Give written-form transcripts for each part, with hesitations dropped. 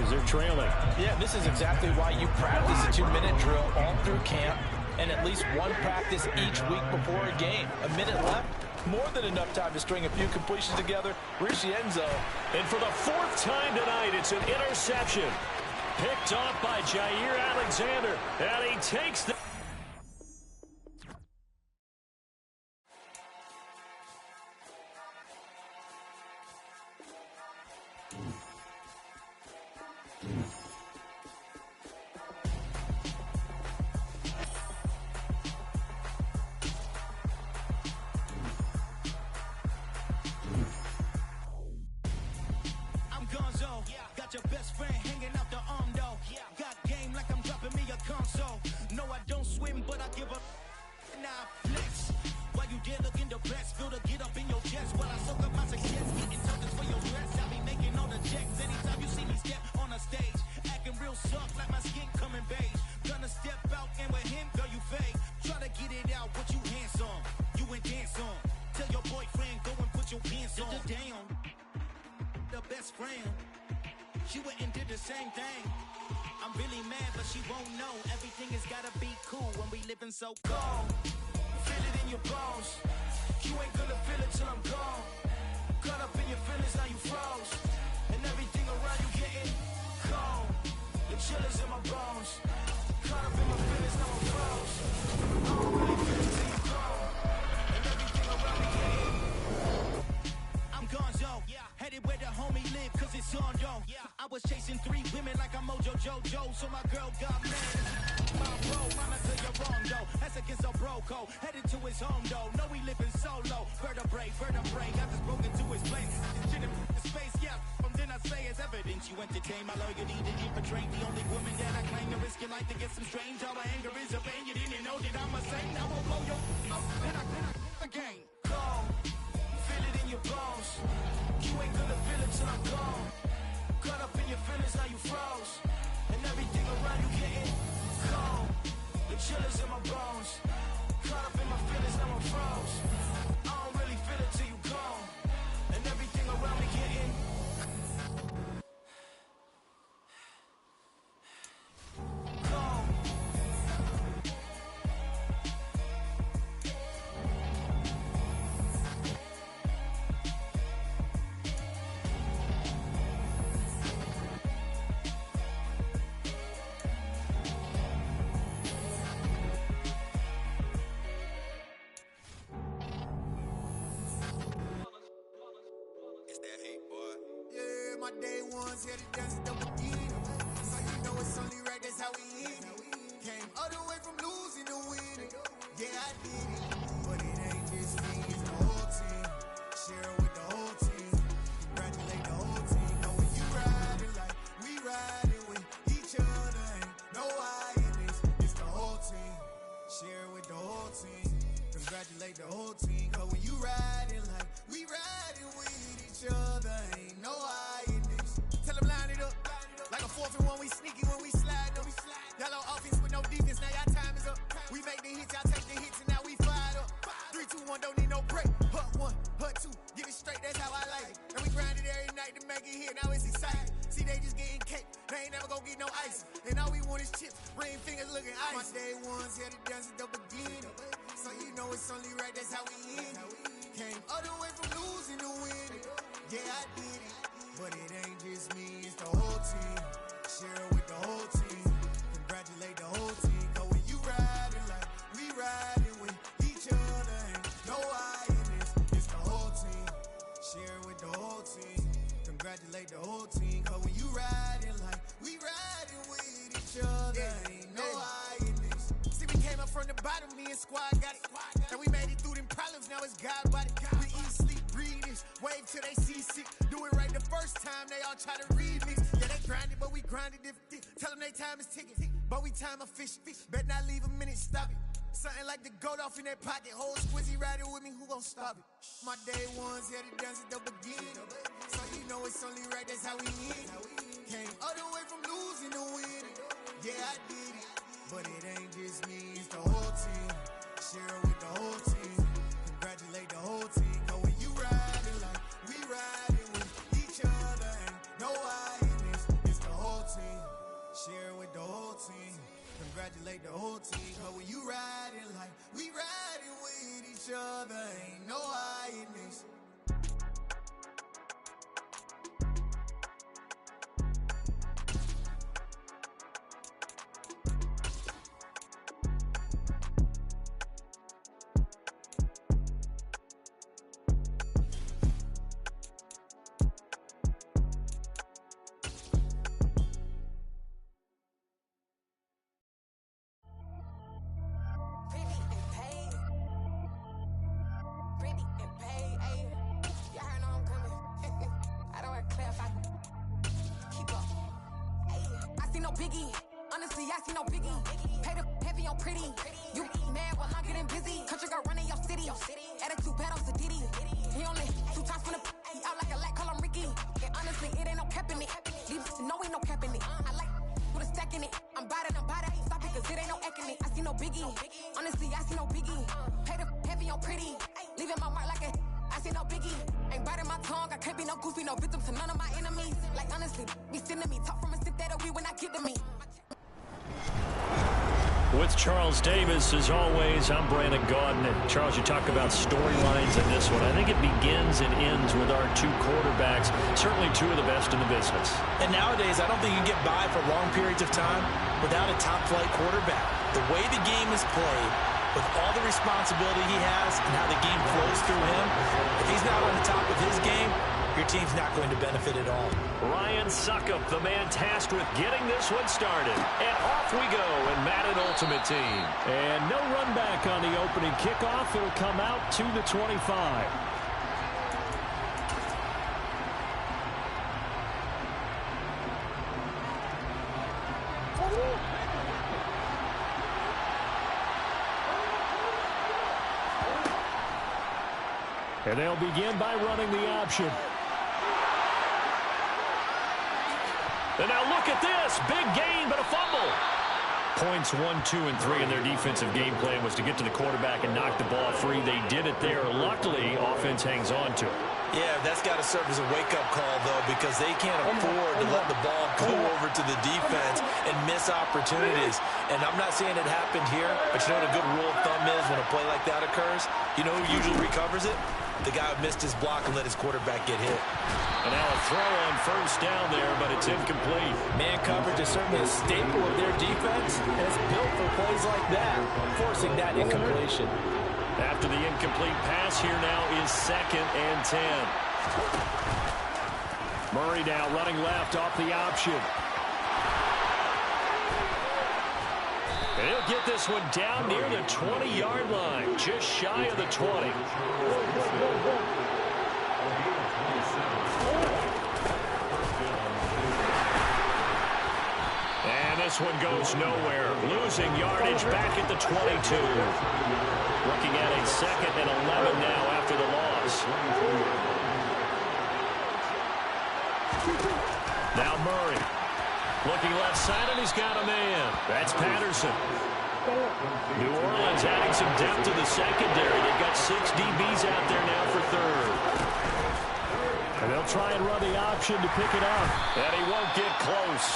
as they're trailing. Yeah, this is exactly why you practice a 2-minute drill all through camp and at least one practice each week before a game. A minute left, more than enough time to string a few completions together, reach the end zone. And for the 4th time tonight, it's an interception. Picked off by Jair Alexander, and he takes the... Your best friend hanging out the arm though. Got game like I'm dropping me a console. No, I don't swim, but I give a now flex. While you there looking depressed, feel the get up in your chest. While I soak up my success, getting tokens for your dress. I be making all the checks anytime you see me step on a stage. Acting real soft like my skin coming beige. Gonna step out and with him, girl, you fake. Try to get it out, but you handsome. You ain't dance on. Tell your boyfriend, go and put your pants on. Down. The best friend. She went and did the same thing. I'm really mad, but she won't know. Everything has gotta be cool when we living so cold. Feel it in your bones. You ain't gonna feel it till I'm gone. Caught up in your feelings, now you froze. And everything around you getting cold. The chillers in my bones. Caught up in my feelings, now I'm froze. I don't really feel it till you gone. And everything around me getting I'm gonzo. Headed where the homie live, cause it's on though. I was chasing 3 women like I'm Mojo Jojo, so my girl got mad. My bro, mama tell you wrong though. That's against a bro code. Headed to his home though. No, we living solo. Vertebrae. I just broke into his place. This shit in space, yeah. From then I say it's evidence you entertain my loyalty to infiltrate. The only woman that I claim to risk your life to get some strange. All my anger is a pain. You didn't know that I'm a saint. Now I'll blow your up. Then I again. Cold. Feel it in your bones. You ain't gonna feel it till I'm gone. Caught up in your feelings, now you froze. And everything around you getting cold. The chillers in my bones. Caught up in my feelings, now I'm froze. I don't really feel it till you gone. And everything around me getting cold. My day ones here to dance at the beginning. So you know it's only right, that's how we eat it. Came all the way from losing to winning. Yeah, I did it. But it ain't just me, it's the whole team. Share it with the whole team. Congratulate the whole team. Know when you riding like we riding with each other. Ain't no I in this. It's the whole team. Share it with the whole team. Congratulate the whole team. Cause when you riding like we riding with each other. Ain't no I. Tell them line it up. Like a 4th and 1, we sneaky when we slide them. Yellow offense with no defense, now y'all time is up. We make the hits, y'all take the hits, and now we fired up. 3, 2, 1, don't need no break. Hut 1, hut 2, get it straight, that's how I like it. And we grind it every night to make it hit, now it's exciting. See, they just getting cake, they ain't never gonna get no ice. And all we want is chips, ring fingers looking ice. My day ones here to dance at the beginning. So you know it's only right, that's how we end it. Came all the way from losing to winning. Yeah, I did it. But it ain't just me, it's the whole team. Share it with the whole team. Congratulate the whole team. Cause when you riding like we riding with each other. Ain't no I in this, it's the whole team. Share it with the whole team. Congratulate the whole team. Cause when you riding like we riding with each other. Ain't no I in this. See, we came up from the bottom, me and squad got it. And we made it through them problems, now it's God body. We eat, sleep, breathe this. Wave till they see sick. Do it right the first time, they all try to remix. Yeah, they grinded, but we grinded different. Tell them they time is ticking, but we time a fish. Bet not leave a minute, stop it. Something like the goat off in that pocket. Whole squizzy riding with me, who gon' stop it? My day ones here to dance at the beginning. So you know it's only right, that's how we end it. Came all the way from losing to winning. Yeah, I did it. But it ain't just me, it's the whole team. Share it with the whole team. Congratulate the whole team. Cause when you riding like we riding with each other. Ain't no I in this, it's the whole Congratulate the whole team, but when you riding like we riding with each other, ain't no hiding this. Biggie, honestly, I see no biggie. Pay the heavy on pretty. You mad while I'm getting busy. Country girl running your city. Attitude bad on Sadidi. He only 2 times from the he out like a lack, call him Ricky. And honestly, it ain't no cap in it. These know ain't no cap in it. I like with a stack in it. I'm bad, ain't stop it, cause it ain't no eck in it. I see no biggie. Honestly, I see no biggie. Pay the heavy on pretty. Leaving my mark like a I see no biggie. Ain't biting my tongue. I can't be no goofy, no victim to none of my enemies. Like honestly, be sending me talk from a sit that'll be when I get to me. With Charles Davis, as always, I'm Brandon Gaudin. And Charles, you talk about storylines in this one. I think it begins and ends with our 2 quarterbacks, certainly 2 of the best in the business. And nowadays, I don't think you can get by for long periods of time without a top-flight quarterback. The way the game is played, with all the responsibility he has and how the game flows through him, if he's not on the top of his game, your team's not going to benefit at all. Ryan Suckup, the man tasked with getting this one started. And off we go in Madden Ultimate Team. And no run back on the opening kickoff. It'll come out to the 25. And they'll begin by running the option. And now look at this. Big gain, but a fumble. Points 1, 2, and 3 in their defensive game plan was to get to the quarterback and knock the ball free. They did it there. Luckily, offense hangs on to it. Yeah, that's got to serve as a wake-up call, though, because they can't afford to let the ball go over to the defense and miss opportunities. And I'm not saying it happened here, but you know what a good rule of thumb is when a play like that occurs? You know who usually recovers it? The guy who missed his block and let his quarterback get hit. And now a throw on first down there, but it's incomplete. Man coverage is certainly a staple of their defense, and it's built for plays like that, forcing that incompletion. After the incomplete pass, here now is 2nd and 10. Murray now running left off the option. And he'll get this one down near the 20-yard line, just shy of the 20. And this one goes nowhere, losing yardage back at the 22. Looking at a 2nd and 11 now after the loss. Now Murray. Looking left side, and he's got a man. That's Patterson. New Orleans adding some depth to the secondary. They've got 6 DBs out there now for 3rd. And they'll try and run the option to pick it up. And he won't get close.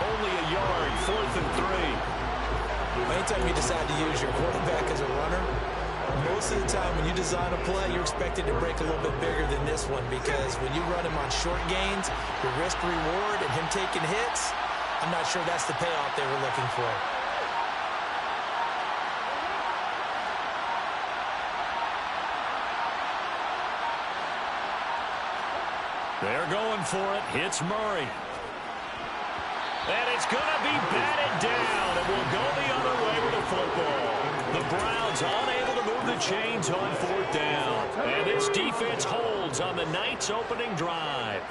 Only a yard, 4th and 3. Anytime you decide to use your quarterback as a runner, most of the time when you design a play, you're expected to break a little bit bigger than this one, because when you run him on short gains, your risk-reward and him taking hits, I'm not sure that's the payoff they were looking for. They're going for it. Hits Murray. And it's going to be batted down. It will go the other way with the football. The Browns unable to move the chains on 4th down. And this defense holds on the night's opening drive.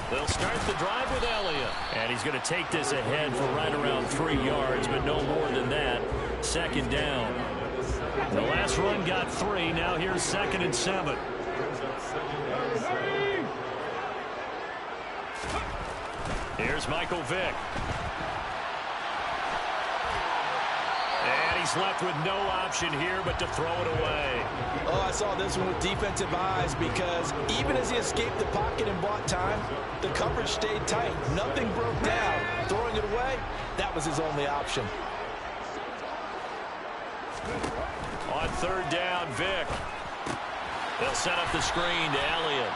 They'll start the drive with Elliott. And he's going to take this ahead for right around 3 yards, but no more than that. 2nd down. The last run got 3. Now here's 2nd and 7. Here's Michael Vick. And he's left with no option here but to throw it away. Oh, I saw this one with defensive eyes, because even as he escaped the pocket and bought time, the coverage stayed tight. Nothing broke down. Throwing it away, that was his only option. On third down, Vick. They'll set up the screen to Elliott.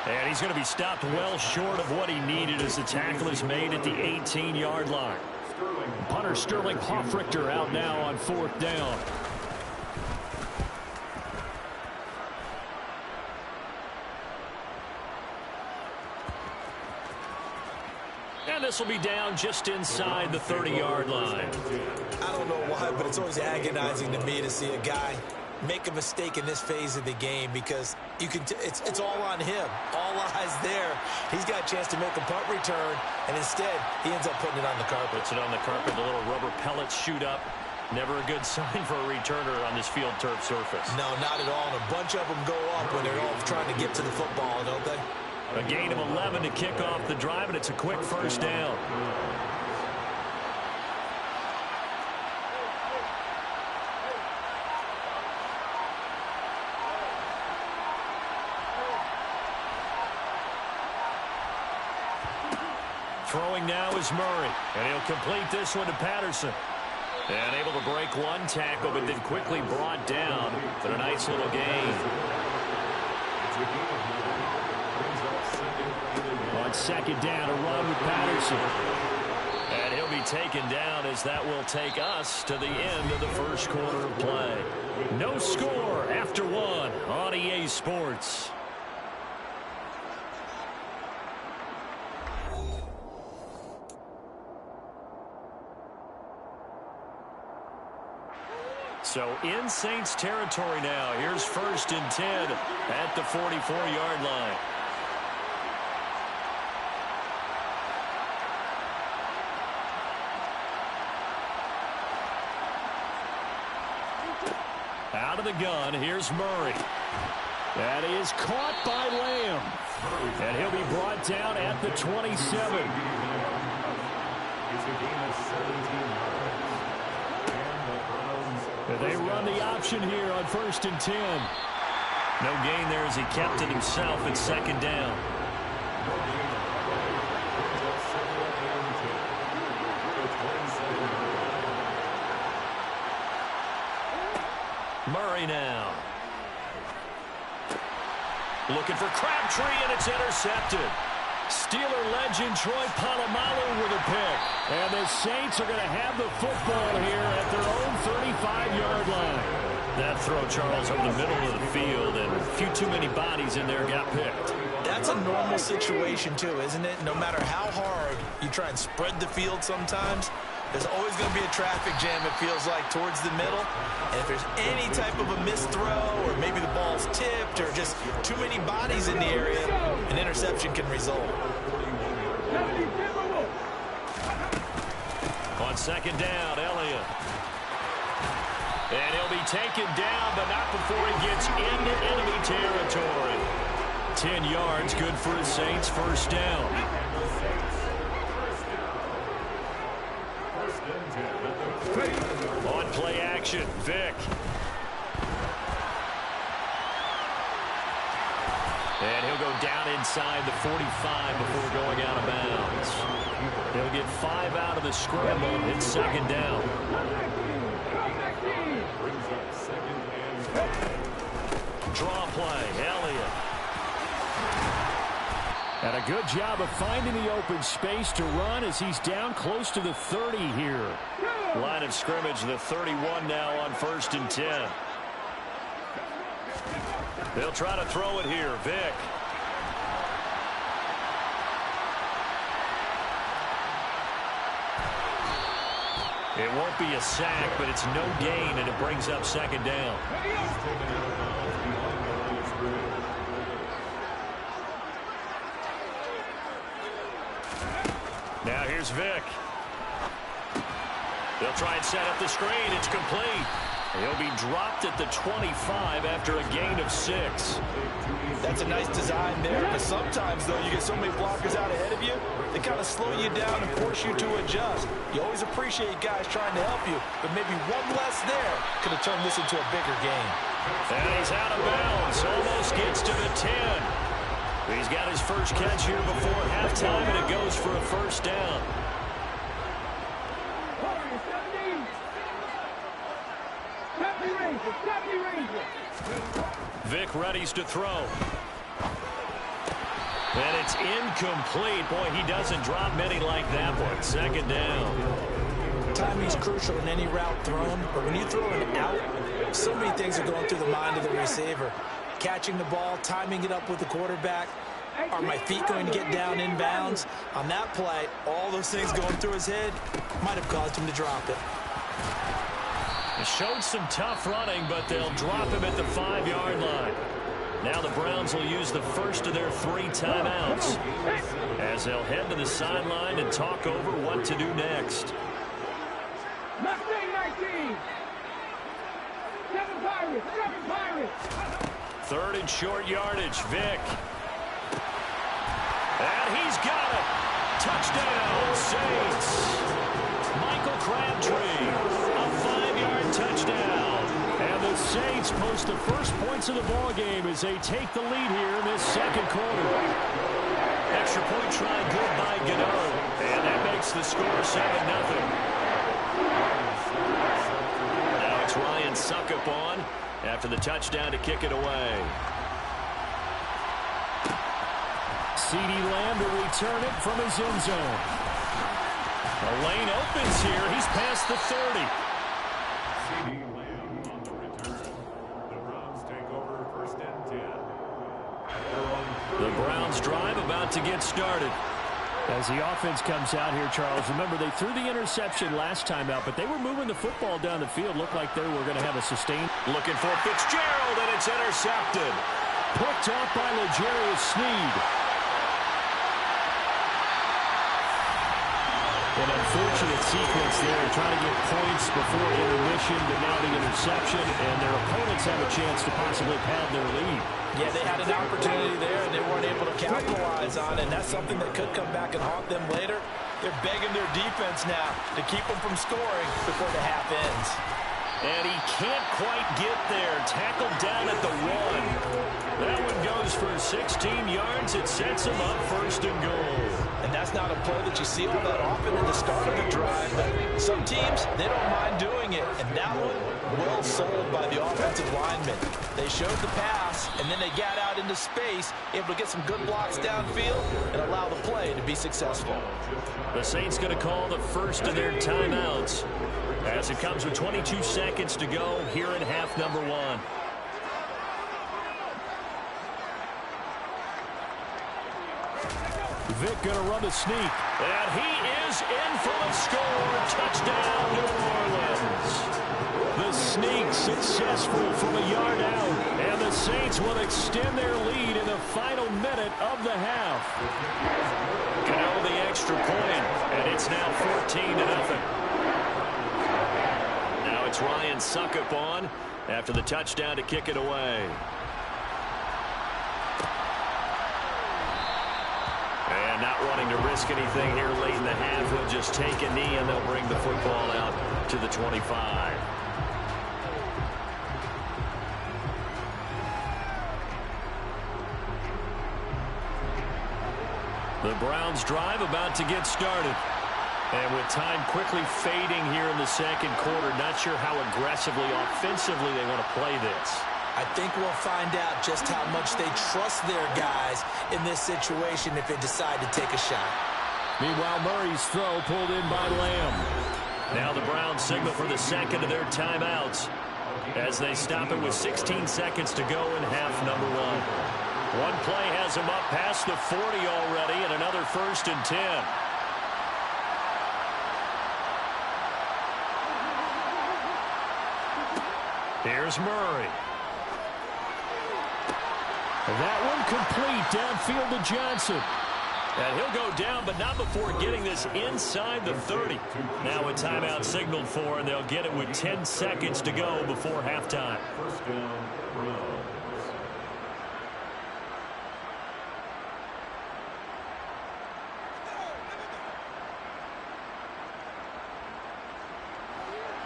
And he's going to be stopped well short of what he needed as the tackle is made at the 18-yard line. Punter Sterling Hoffrichter out now on fourth down. And this will be down just inside the 30-yard line. I don't know why, but it's always agonizing to me to see a guy make a mistake in this phase of the game because you can it's all on him. All eyes there. He's got a chance to make a punt return, and instead he ends up putting it on the carpet. Puts it on the carpet. The little rubber pellets shoot up. Never a good sign for a returner on this field turf surface. No, not at all. And a bunch of them go up when they're all trying to get to the football, don't they? A gain of 11 to kick off the drive, and it's a quick first down. Throwing now is Murray, and he'll complete this one to Patterson. And able to break one tackle, but then quickly brought down for a nice little gain. On second down, a run with Patterson. And he'll be taken down as that will take us to the end of the first quarter of play. No score after one on EA Sports. So in Saints territory now. Here's 1st and 10 at the 44-yard line. Out of the gun, here's Murray. That is caught by Lamb. And he'll be brought down at the 27. They run the option here on 1st and 10. No gain there as he kept it himself at second down. Murray now. Looking for Crabtree, and it's intercepted. Steeler legend Troy Polamalu with a pick. And the Saints are going to have the football here at their own 35-yard line. That throw, Charles, over the middle of the field, and a few too many bodies in there got picked. That's a normal situation, too, isn't it? No matter how hard you try and spread the field sometimes, there's always going to be a traffic jam, it feels like, towards the middle. And if there's any type of a missed throw or maybe the ball's tipped or just too many bodies in the area, an interception can result. On second down, Elliott. And he'll be taken down, but not before he gets into enemy territory. 10 yards, good for the Saints, first down. On play action, Vick. And he'll go down inside the 45 before going out of bounds. He'll get 5 out of the scramble. It's second down. Draw play, Elliott. And a good job of finding the open space to run as he's down close to the 30 here. Line of scrimmage, the 31 now on 1st and 10. They'll try to throw it here. Vick. It won't be a sack, but it's no gain, and it brings up second down. Now here's Vick. They'll try and set up the screen. It's complete. He'll be dropped at the 25 after a gain of 6. That's a nice design there, but sometimes, though, you get so many blockers out ahead of you, they kind of slow you down and force you to adjust. You always appreciate guys trying to help you, but maybe one less there could have turned this into a bigger game. And he's out of bounds. Almost gets to the 10. He's got his first catch here before halftime, and it goes for a first down. Vic readies to throw. And it's incomplete. Boy, he doesn't drop many like that one. Second down. Timing's crucial in any route thrown, but when you throw an out, so many things are going through the mind of the receiver. Catching the ball, timing it up with the quarterback. Are my feet going to get down inbounds? On that play, all those things going through his head might have caused him to drop it. It showed some tough running, but they'll drop him at the 5-yard line. Now the Browns will use the first of their 3 timeouts as they'll head to the sideline and talk over what to do next. Third and short yardage, Vic. And he's got it. Touchdown, Saints. Michael Crabtree, a 5-yard touchdown. And the Saints post the first points of the ball game as they take the lead here in this second quarter. Extra point try good by Gano. And that makes the score 7-0. Now it's Ryan Suckup on after the touchdown to kick it away. CeeDee Lamb to return it from his end zone. The lane opens here. He's past the 30. CeeDee Lamb on the return. The Browns take over first and 10. The Browns drive about to get started. As the offense comes out here, Charles, remember they threw the interception last time out, but they were moving the football down the field. Looked like they were going to have a sustained. Looking for Fitzgerald, and it's intercepted. Picked off by L'Jarius Sneed. An unfortunate sequence there, trying to get points before intermission, but now the interception, and their opponents have a chance to possibly pad their lead. Yeah, they had an opportunity there, and they weren't able to capitalize on it, and that's something that could come back and haunt them later. They're begging their defense now to keep them from scoring before the half ends. And he can't quite get there. Tackled down at the 1. That one goes for 16 yards. It sets him up first and goal. And that's not a play that you see all that often in the start of the drive. But some teams, they don't mind doing it. And that one, well sold by the offensive lineman. They showed the pass, and then they got out into space, able to get some good blocks downfield and allow the play to be successful. The Saints going to call the first of their timeouts as it comes with 22 seconds to go here in half number 1. Vic going to run the sneak. And he is in for a score. Touchdown, New Orleans. The sneak successful from a yard out. And the Saints will extend their lead in the final minute of the half. Cano the extra point, and it's now 14-0. Now it's Ryan Suckup on after the touchdown to kick it away. And not wanting to risk anything here late in the half, he'll just take a knee and they'll bring the football out to the 25. The Browns drive about to get started. And with time quickly fading here in the second quarter, not sure how aggressively, offensively they want to play this. I think we'll find out just how much they trust their guys in this situation if they decide to take a shot. Meanwhile, Murray's throw pulled in by Lamb. Now the Browns signal for the second of their timeouts as they stop it with 16 seconds to go in half number 1. One play has them up past the 40 already, and another first and 10. Here's Murray. That one complete downfield to Johnson. And he'll go down, but not before getting this inside the 30. Now a timeout signaled for, and they'll get it with 10 seconds to go before halftime. First down, Browns.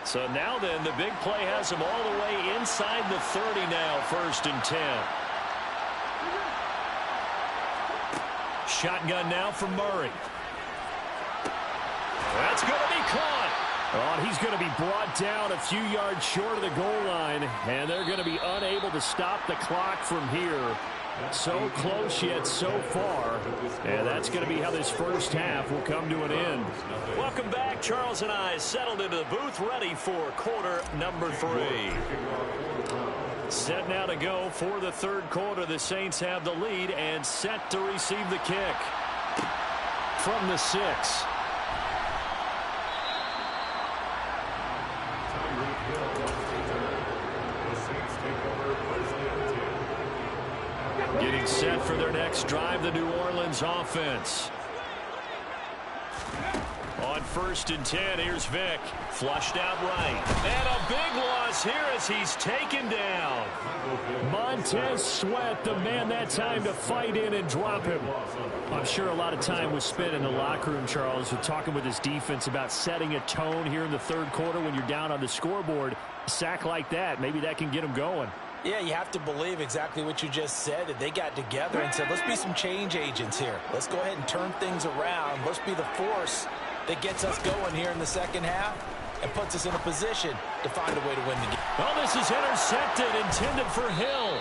So now then, the big play has them all the way inside the 30 now, first and 10. Shotgun now from Murray. That's going to be caught. Oh, and he's going to be brought down a few yards short of the goal line, and they're going to be unable to stop the clock from here. So close yet so far, and that's going to be how this first half will come to an end. Welcome back. Charles and I settled into the booth, ready for quarter number 3. Set now to go for the third quarter. The Saints have the lead and set to receive the kick from the 6. Getting set for their next drive, the New Orleans offense. On 1st and 10, here's Vick. Flushed out right. And a big loss here as he's taken down. Montez Sweat, the man that time to fight in and drop him. I'm sure a lot of time was spent in the locker room, Charles, with talking with his defense about setting a tone here in the third quarter when you're down on the scoreboard. A sack like that, maybe that can get him going. Yeah, you have to believe exactly what you just said, that they got together and said, let's be some change agents here. Let's go ahead and turn things around. Let's be the force that gets us going here in the second half and puts us in a position to find a way to win the game. Well, this is intercepted, intended for Hill.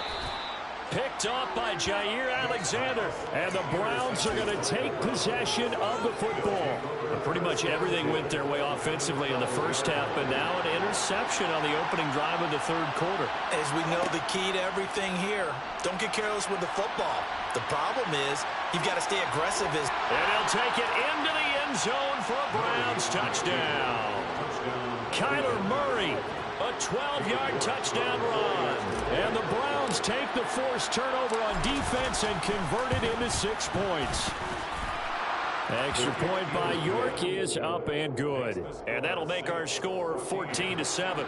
Picked off by Jair Alexander. And the Browns are going to take possession of the football. Pretty much everything went their way offensively in the first half, but now an interception on the opening drive of the third quarter. As we know, the key to everything here, don't get careless with the football. The problem is you've got to stay aggressive. And he'll take it into the end zone for a Browns touchdown. Kyler Murray, a 12-yard touchdown run. And the Browns take the forced turnover on defense and convert it into 6 points. Extra point by York is up and good. And that'll make our score 14-7.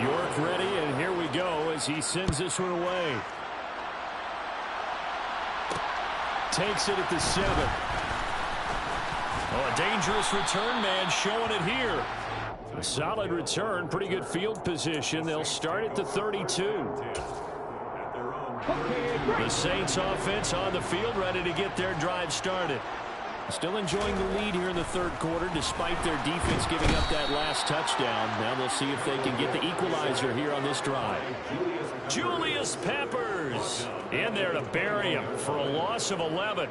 York ready, and here we go as he sends this one away. Takes it at the 7. Oh, a dangerous return man showing it here. A solid return, pretty good field position. They'll start at the 32. The Saints offense on the field, ready to get their drive started. Still enjoying the lead here in the third quarter despite their defense giving up that last touchdown. Now they'll see if they can get the equalizer here on this drive. Julius Peppers in there to bury him for a loss of 11.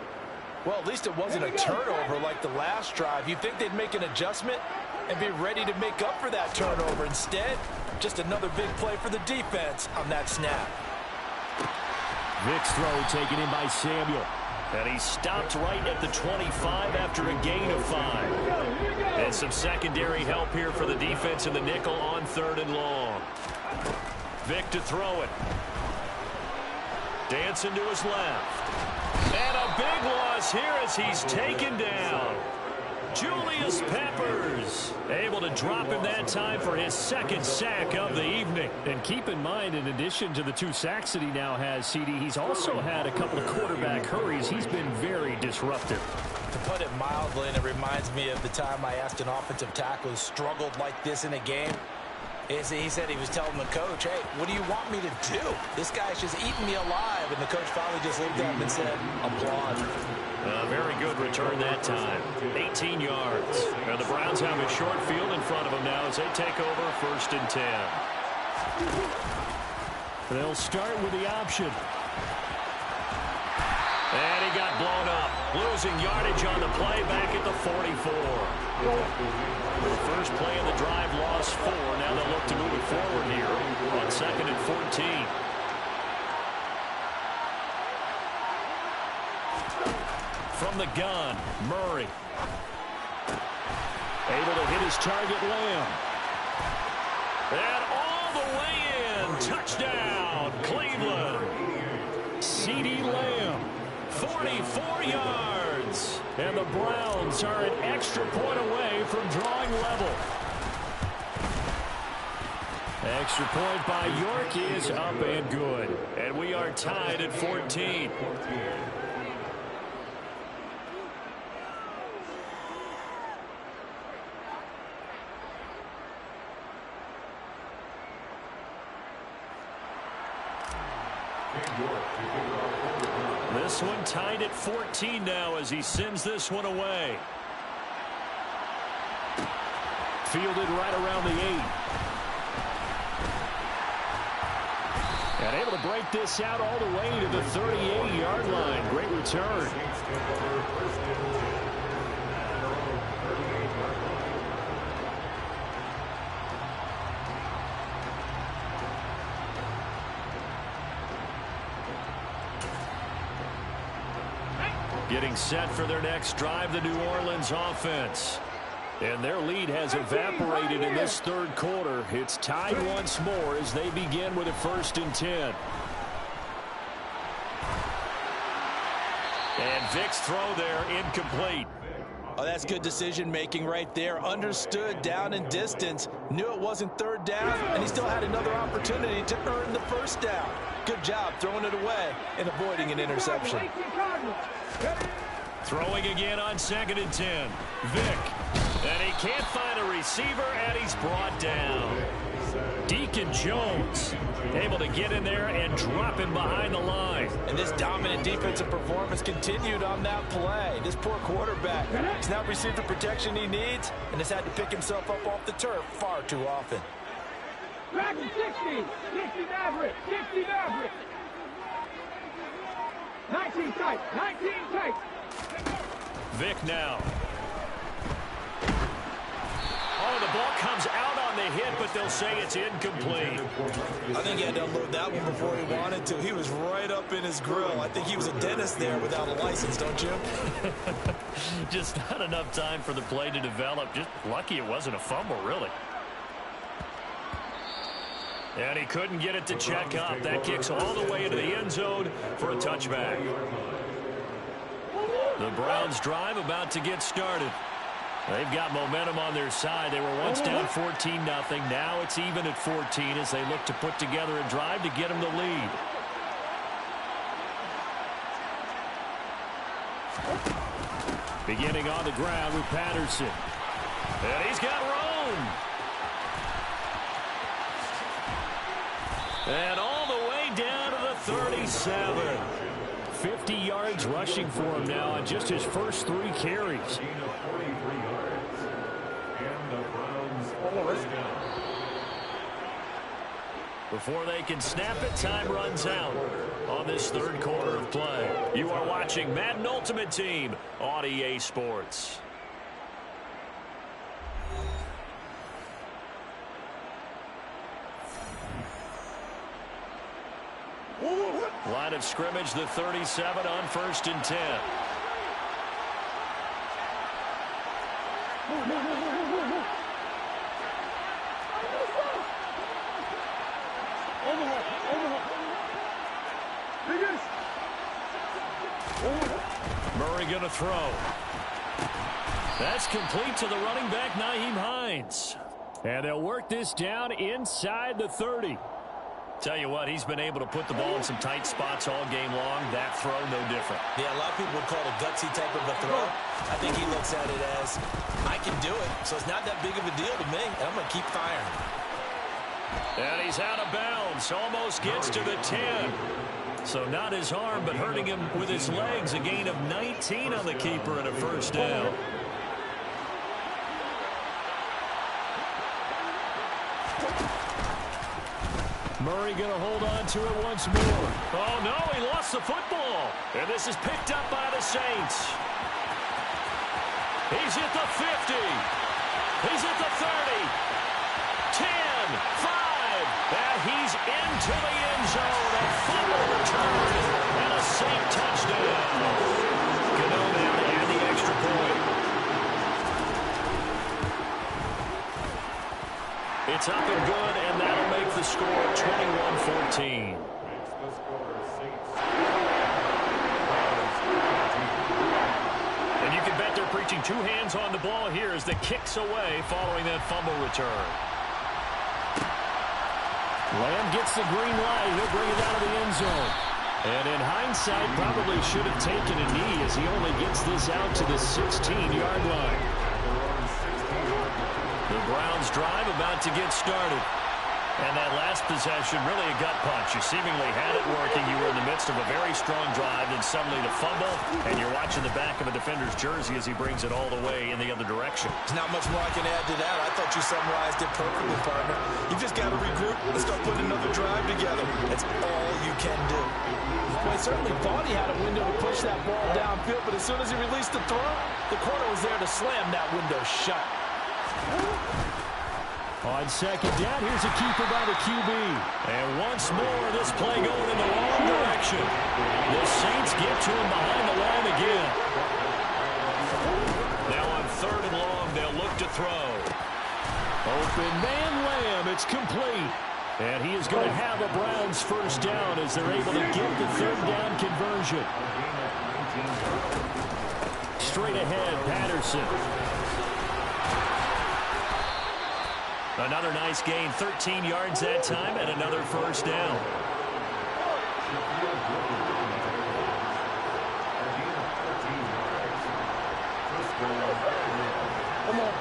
Well, at least it wasn't a turnover like the last drive. You'd think they'd make an adjustment and be ready to make up for that turnover. Instead, just another big play for the defense on that snap. Vick's throw taken in by Samuel. And he stopped right at the 25 after a gain of 5. And some secondary help here for the defense in the nickel on 3rd and long. Vick to throw it. Dancing to his left. And a big loss here as he's taken down. Julius Peppers able to drop him that time for his 2nd sack of the evening. And keep in mind, in addition to the 2 sacks that he now has, CD, he's also had a couple of quarterback hurries. He's been very disruptive. To put it mildly, and it reminds me of the time I asked an offensive tackle who struggled like this in a game. He said he was telling the coach, hey, what do you want me to do? This guy's just eating me alive. And the coach finally just looked at him and said, applaud. A very good return that time. 18 yards. And the Browns have a short field in front of them now as they take over 1st and 10. They'll start with the option. And he got blown up. Losing yardage on the play back at the 44. The first play of the drive lost 4. Now they'll look to move it forward here on 2nd and 14. From the gun, Murray. Able to hit his target, Lamb. And all the way in. Touchdown, Cleveland. CeeDee Lamb. 44 yards. And the Browns are an extra point away from drawing level. Extra point by York is up and good. And we are tied at 14. This one tied at 14 now as he sends this one away. Fielded right around the 8. And able to break this out all the way to the 38-yard line. Great return. Getting set for their next drive, the New Orleans offense. And their lead has evaporated in this third quarter. It's tied once more as they begin with a 1st and 10. And Vic's throw there incomplete. Oh, that's good decision-making right there. Understood down and distance. Knew it wasn't 3rd down, and he still had another opportunity to earn the 1st down. Good job throwing it away and avoiding an interception. Throwing again on 2nd and 10. Vic. And he can't find a receiver, and he's brought down. Deacon Jones able to get in there and drop him behind the line. And this dominant defensive performance continued on that play. This poor quarterback has not received the protection he needs and has had to pick himself up off the turf far too often. 60, 60 Maverick, 60 Maverick. 19 tight, 19 tight. Vic now. Oh, the ball comes out on the hit, but they'll say it's incomplete. I think he had to unload that one before he wanted to. He was right up in his grill. I think he was a dentist there without a license, don't you? Just not enough time for the play to develop. Just lucky it wasn't a fumble, really. And he couldn't get it to check up. That kicks all the way into the end zone for a touchback. The Browns drive about to get started. They've got momentum on their side. They were once down 14-0. Now it's even at 14 as they look to put together a drive to get them the lead. Beginning on the ground with Patterson. And he's got Roan. And all the way down to the 37. 50 yards rushing for him now on just his first 3 carries. Before they can snap it, time runs out on this third quarter of play. You are watching Madden Ultimate Team on EA Sports. Line of scrimmage, the 37 on 1st and 10. Murray going to throw. That's complete to the running back, Nyheim Hines. And they'll work this down inside the 30. Tell you what, he's been able to put the ball in some tight spots all game long. That throw, no different. Yeah, a lot of people would call it a gutsy type of a throw. I think he looks at it as, I can do it, so it's not that big of a deal to me, and I'm going to keep firing. And he's out of bounds. Almost gets to the 10. So not his arm, but hurting him with his legs. A gain of 19 on the keeper and a 1st down. Murray going to hold on to it once more. Oh, no, he lost the football. And this is picked up by the Saints. He's at the 50. He's at the 30. 10, 5. And he's into the end zone. A fumble return and a Saint touchdown. Cano now to add the extra point. It's up and good, and that'll make the score 21-14. And you can bet they're preaching 2 hands on the ball here as the kick's away following that fumble return. Lamb gets the green light. He'll bring it out of the end zone. And in hindsight, probably should have taken a knee as he only gets this out to the 16-yard line. The Browns drive about to get started. And that last possession, really a gut punch. You seemingly had it working. You were in the midst of a very strong drive, then suddenly the fumble, and you're watching the back of a defender's jersey as he brings it all the way in the other direction. There's not much more I can add to that. I thought you summarized it perfectly, partner. You've just got to regroup and start putting another drive together. That's all you can do. Well, he certainly thought he had a window to push that ball downfield, but as soon as he released the throw, the corner was there to slam that window shut. On second down, here's a keeper by the QB. And once more, this play going in the wrong direction. The Saints get to him behind the line again. Now on third and long, they'll look to throw. Open man Lamb, it's complete. And he is going to have a Browns first down as they're able to get the third down conversion. Straight ahead, Patterson. Another nice gain, 13 yards that time, and another first down. Come on.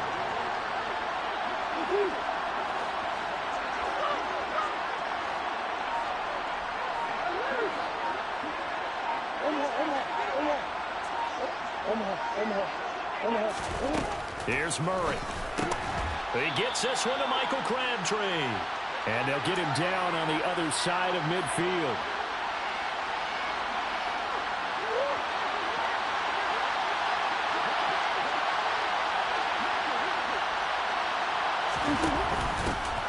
Here's Murray. He gets this one to Michael Crabtree. And they'll get him down on the other side of midfield.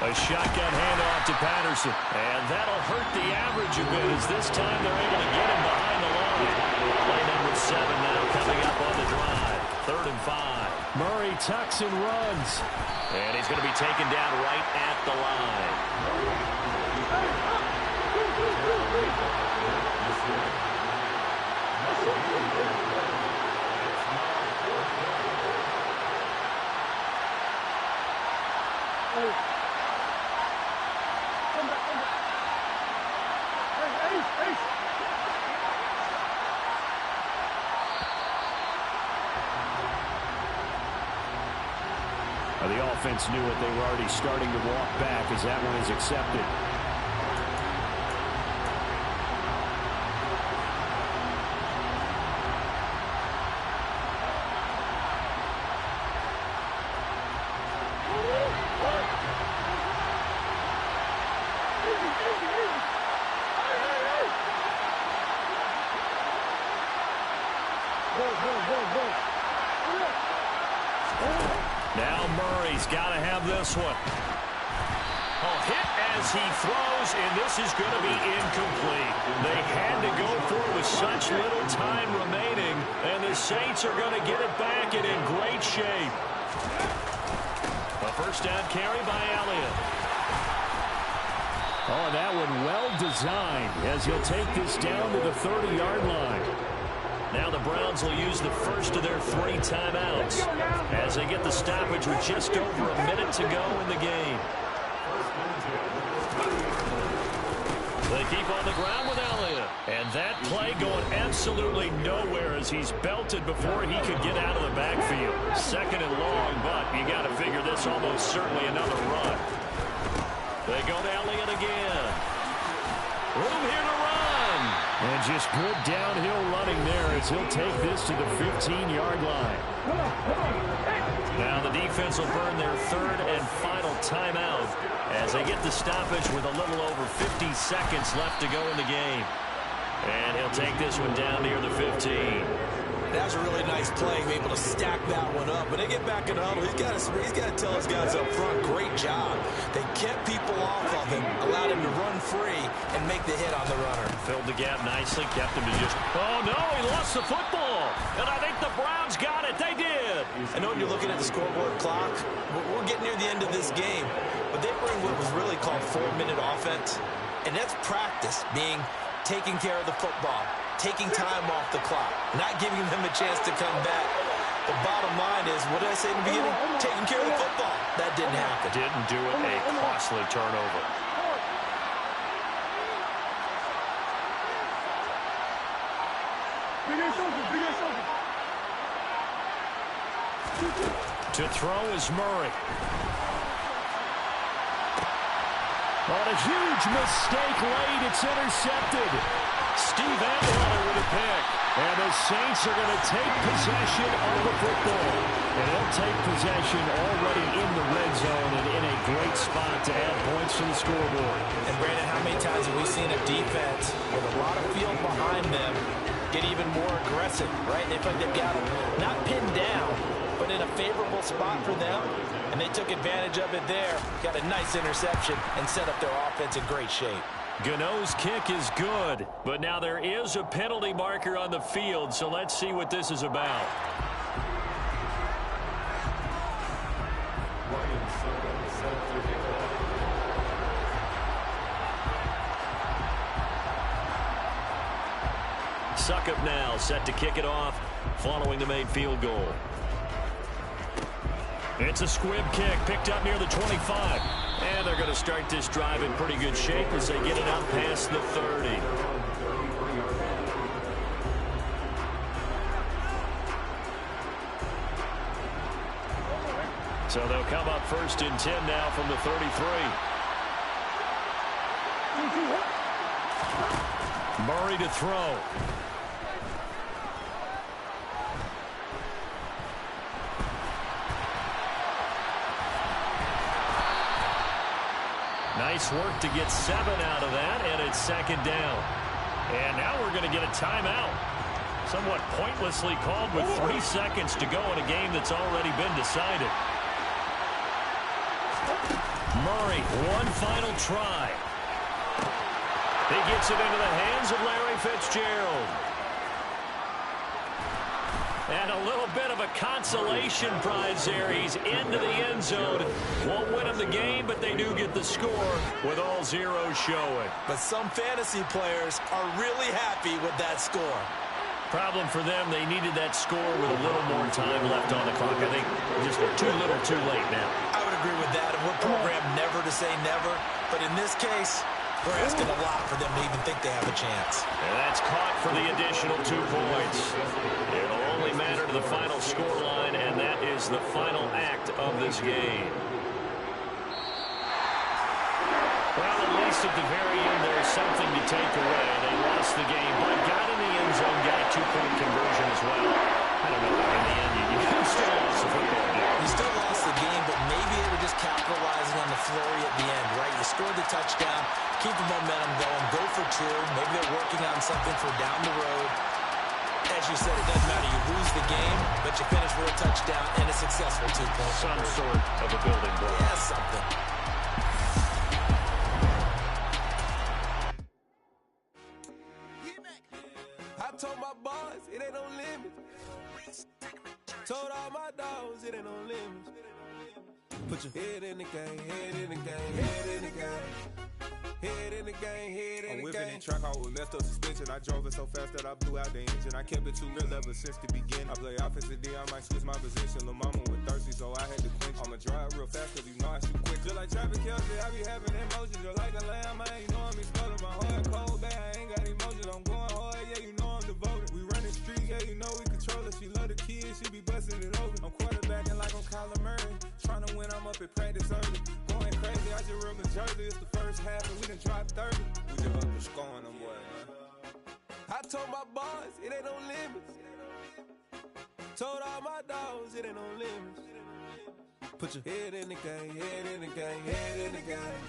A shotgun handoff to Patterson. And that'll hurt the average a bit as this time they're able to get him behind the line. Play number 7 now coming up on the drive. 3rd and 5. Murray tucks and runs. And he's going to be taken down right at the line. The offense knew it. They were already starting to walk back as that one is accepted. Now Murray's got to have this one. Oh, hit as he throws, and this is going to be incomplete. They had to go for it with such little time remaining, and the Saints are going to get it back and in great shape. A first down carry by Elliott. Oh, that one well designed as he'll take this down to the 30-yard line. Now the Browns will use the first of their 3 timeouts as they get the stoppage with just over a minute to go in the game. They keep on the ground with Elliott. And that play going absolutely nowhere as he's belted before he could get out of the backfield. 2nd and long, but you got to figure this almost certainly another run. They go to Elliott again. Room here to run. And just good downhill running there as he'll take this to the 15-yard line. Now the defense will burn their 3rd and final timeout as they get the stoppage with a little over 50 seconds left to go in the game. And he'll take this one down near the 15. That was a really nice play, able to stack that one up. When they get back in the huddle, he's got to tell his guys up front, great job. They kept people off of him, allowed him to run free and make the hit on the runner. Filled the gap nicely, kept him to just, oh no, he lost the football. And I think the Browns got it. They did. I know when you're looking at the scoreboard clock, we're getting near the end of this game, but they bring what was really called 4-minute offense, and that's practice, being taking care of the football, taking time off the clock, not giving them a chance to come back. The bottom line is, what did I say in the beginning? Taking care of the football. That didn't happen. Didn't do it, a costly turnover. To throw is Murray. On a huge mistake late, it's intercepted. Steve Atwater with a pick. And the Saints are going to take possession of the football. And they'll take possession already in the red zone and in a great spot to add points to the scoreboard. And Brandon, how many times have we seen a defense with a lot of field behind them get even more aggressive, right? They feel like they've got them not pinned down, but in a favorable spot for them. And they took advantage of it there. Got a nice interception and set up their offense in great shape. Gano's kick is good, but now there is a penalty marker on the field, so let's see what this is about. Suckup now set to kick it off following the made field goal. It's a squib kick picked up near the 25. And they're going to start this drive in pretty good shape as they get it out past the 30. So they'll come up 1st and 10 now from the 33. Murray to throw. Nice work to get 7 out of that, and it's 2nd down. And now we're going to get a timeout. Somewhat pointlessly called with 3 seconds to go in a game that's already been decided. Murray, one final try. He gets it into the hands of Larry Fitzgerald. And a little bit of a consolation prize there. He's into the end zone. Won't win them the game, but they do get the score with all zeros showing. But some fantasy players are really happy with that score. Problem for them, they needed that score with a little more time left on the clock. I think just too little too late now. I would agree with that. And we're programmed never to say never. But in this case, we're asking a lot for them to even think they have a chance. And that's caught for the additional 2 points. It'll only matter to the final scoreline, and that is the final act of this game. Well, at least at the very end, there's something to take away. They lost the game, but got in the end zone, got a 2-point conversion as well. I don't know, in the end, you still lost the football game. You still lost the game, but maybe they were just capitalizing on the flurry at the end, right? You scored the touchdown, keep the momentum going, go for 2. Maybe they're working on something for down the road. As you said, it doesn't matter. You lose the game, but you finish with a touchdown and a successful 2-point. Some sort of a building block. Yeah, something. I told my boys it ain't no limit. Told all my dogs it ain't no limit. Put your head in the game, head in the game, head in the game. Head in the game, head in the game. I'm whipping in track, I was messed up suspension. I drove it so fast that I blew out the engine. I kept it too real ever since the beginning. I play offensive D, I might switch my position. Lil' mama was thirsty, so I had to quench. I'ma drive real fast, cause you know I shoot quick. Just like traffic Kelsey, I be having emotions. Just like a lamb, man, you know I'm exploding. My heart cold, bad, I ain't got emotions. I'm going hard, yeah, you know I'm devoted. We run the streets, yeah, you know we control it. She love the kids, she be busting it open. I'm quarterbacking like I'm Kyler Murray. Trying to win, I'm up at practice early. Going crazy, I just real New Jersey. It's the first half, and we done dropped 30. We just up to scoring them, boy, man. I told my boys, it ain't no limits. Told all my dogs, it ain't no limits. Put your head in the game, head in the game, head in the game.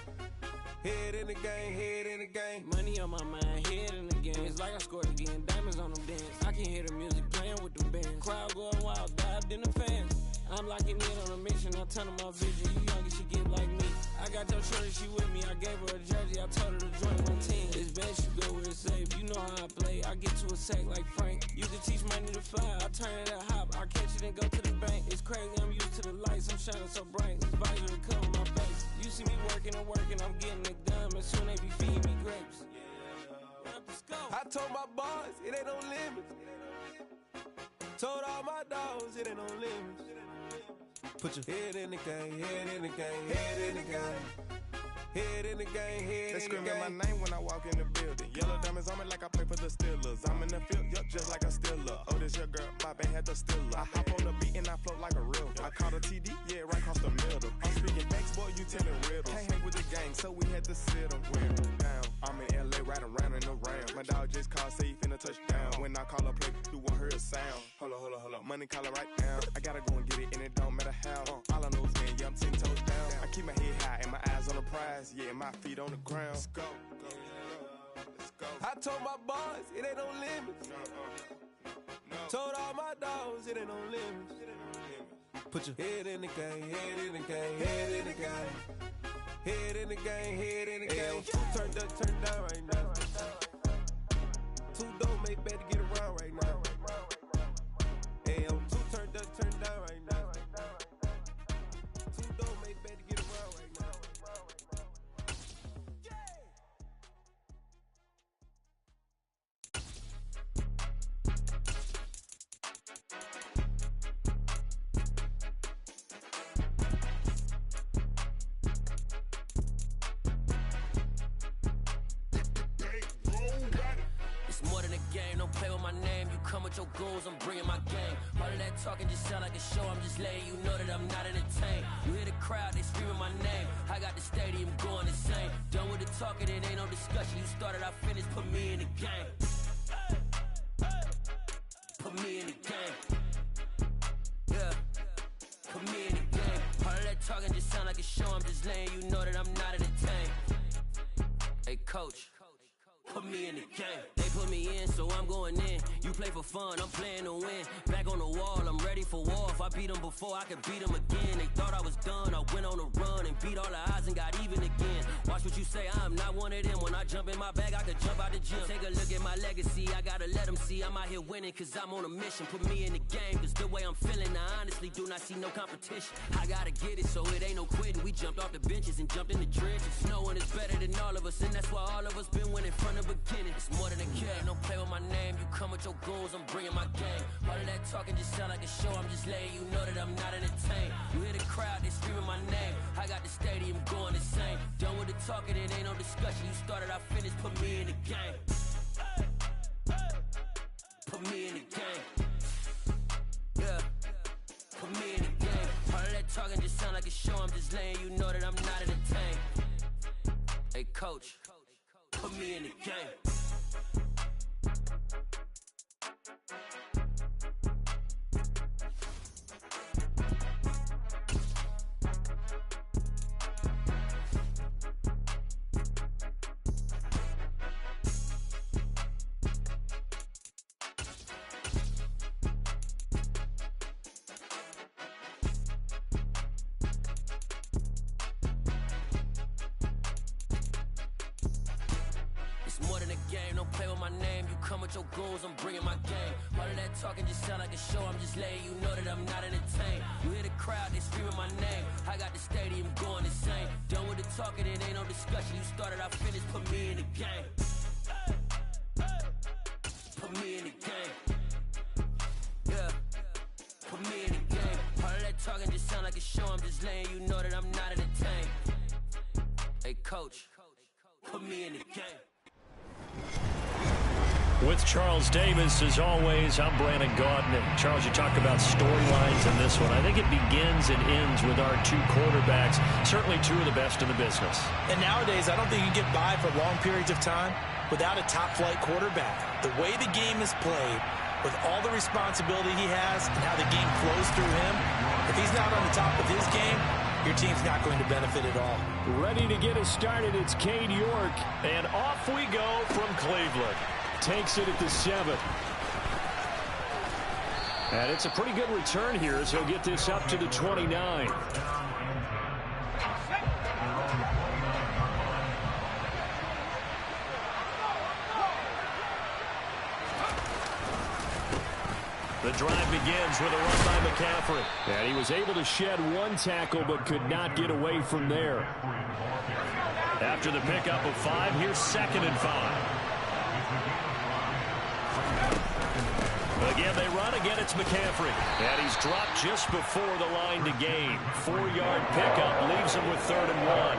Head in the game, head in the game. Money on my mind, head in the game. It's like I scored again, diamonds on them dance. I can hear the music playing with the band. Crowd going wild, dived in the fans. I'm locking in on a mission, I tell her my vision. You young and she get like me. I got your shorty, she with me. I gave her a jersey, I told her to join my team. It's best you go where it's safe. You know how I play. I get to a sack like Frank. You can teach money to fly. I turn it a hop. I catch it and go to the bank. It's crazy, I'm used to the lights. I'm shining so bright. This visor to cover my face. You see me working and working, I'm getting it done. And soon they be feeding me grapes. I told my boys, it ain't no limits. Told all my dogs, it ain't no limits. Put your head in the game, head in the game, head in the game. Head in the game, head in the game. They screaming my name when I walk in the building. Yellow diamonds on me like I play for the Steelers. I'm in the field, yup, just like a Steeler. Oh, this your girl, my band had the Steeler. I hop on the beat and I float like a real. I caught a TD, yeah, right across the middle. I'm speaking facts, boy, you telling riddles. Can't hang with the gang, so we had to sit him down. I'm in LA riding around in the round. My dog just called, say he finna touchdown. When I call a play, you won't hear a sound. Hold up, money calling right now. I gotta go and get it, and it don't matter how. All I know is win, yeah, I'm 10 toes down. I keep my head high and my eyes on the prize. Yeah, my feet on the ground. Let's go. I told my boys, it ain't no limits. Told all my dogs, it ain't no limits. Put your head in the game, head in the game, head in the game. Head in the game, head in the game. Two turned up, turned down right now. Two don't make bad to get around right now. Hey, I'm two turned up, turned down right now. Two don't make bad to get around right now. More than a game, don't play with my name. You come with your goons, I'm bringing my game. All of that talking just sound like a show. I'm just letting you know that I'm not entertained. You hear the crowd, they screaming my name. I got the stadium going insane. Done with the talking, it ain't no discussion. You started, I finished, put me in the game. Put me in the game. Yeah, put me in the game. All of that talking just sound like a show. I'm just letting you know that I'm not entertained. Hey, coach. Put me in the game. They put me in, so I'm going in. You play for fun, I'm playing to win. Back on the wall, I'm ready for war. If I beat them before, I could beat them again. They thought I was done, I went on a run and beat all the odds and got even again. Watch what you say, I'm not one of them. When I jump in my bag, I could jump out the gym. Take a look at my legacy, I gotta let them see I'm out here winning, cause I'm on a mission. Put me in the game, cause the way I'm feeling, I honestly do not see no competition. I gotta get it, so it ain't no quitting. We jumped off the benches and jumped in the trenches. No one is better than all of us, and that's why all of us been winning from the beginning. It's more than a game, don't play with my name. You come with your goons, I'm bringing my game. All of that talking just sound like a show. I'm just letting you know that I'm not entertained. You hear the crowd, they screaming my name. I got the stadium going insane. Done with the talking, it ain't no discussion. You started, I finished, put me in the game. Put me in the game. Yeah, put me in the game. All of that talking just sound like a show. I'm just letting you know that I'm not entertained. Hey, coach. Put me in the game. More than a game, don't play with my name. You come with your goons, I'm bringing my game. All of that talking just sound like a show. I'm just letting you know that I'm not entertained. You hear the crowd, they screaming my name. I got the stadium going insane. Done with the talking, it ain't no discussion. You started, I finished, put me in the game. Put me in the game. Yeah, put me in the game. All of that talking just sound like a show. I'm just letting you know that I'm not entertained. Hey, coach, put me in the game. With Charles Davis, as always, I'm Brandon Gaudin. Charles, you talked about storylines in this one. I think it begins and ends with our two quarterbacks, certainly two of the best in the business. And nowadays, I don't think you can get by for long periods of time without a top-flight quarterback. The way the game is played, with all the responsibility he has and how the game flows through him, if he's not on the top of his game, your team's not going to benefit at all. Ready to get us started, it's Cade York. And off we go from Cleveland. Takes it at the 7. And it's a pretty good return here as he'll get this up to the 29. The drive begins with a run by McCaffrey. And he was able to shed one tackle but could not get away from there. After the pickup of 5, here's 2nd and 5. Again, they run. Again, it's McCaffrey. And he's dropped just before the line to gain. 4-yard pickup leaves him with 3rd and 1.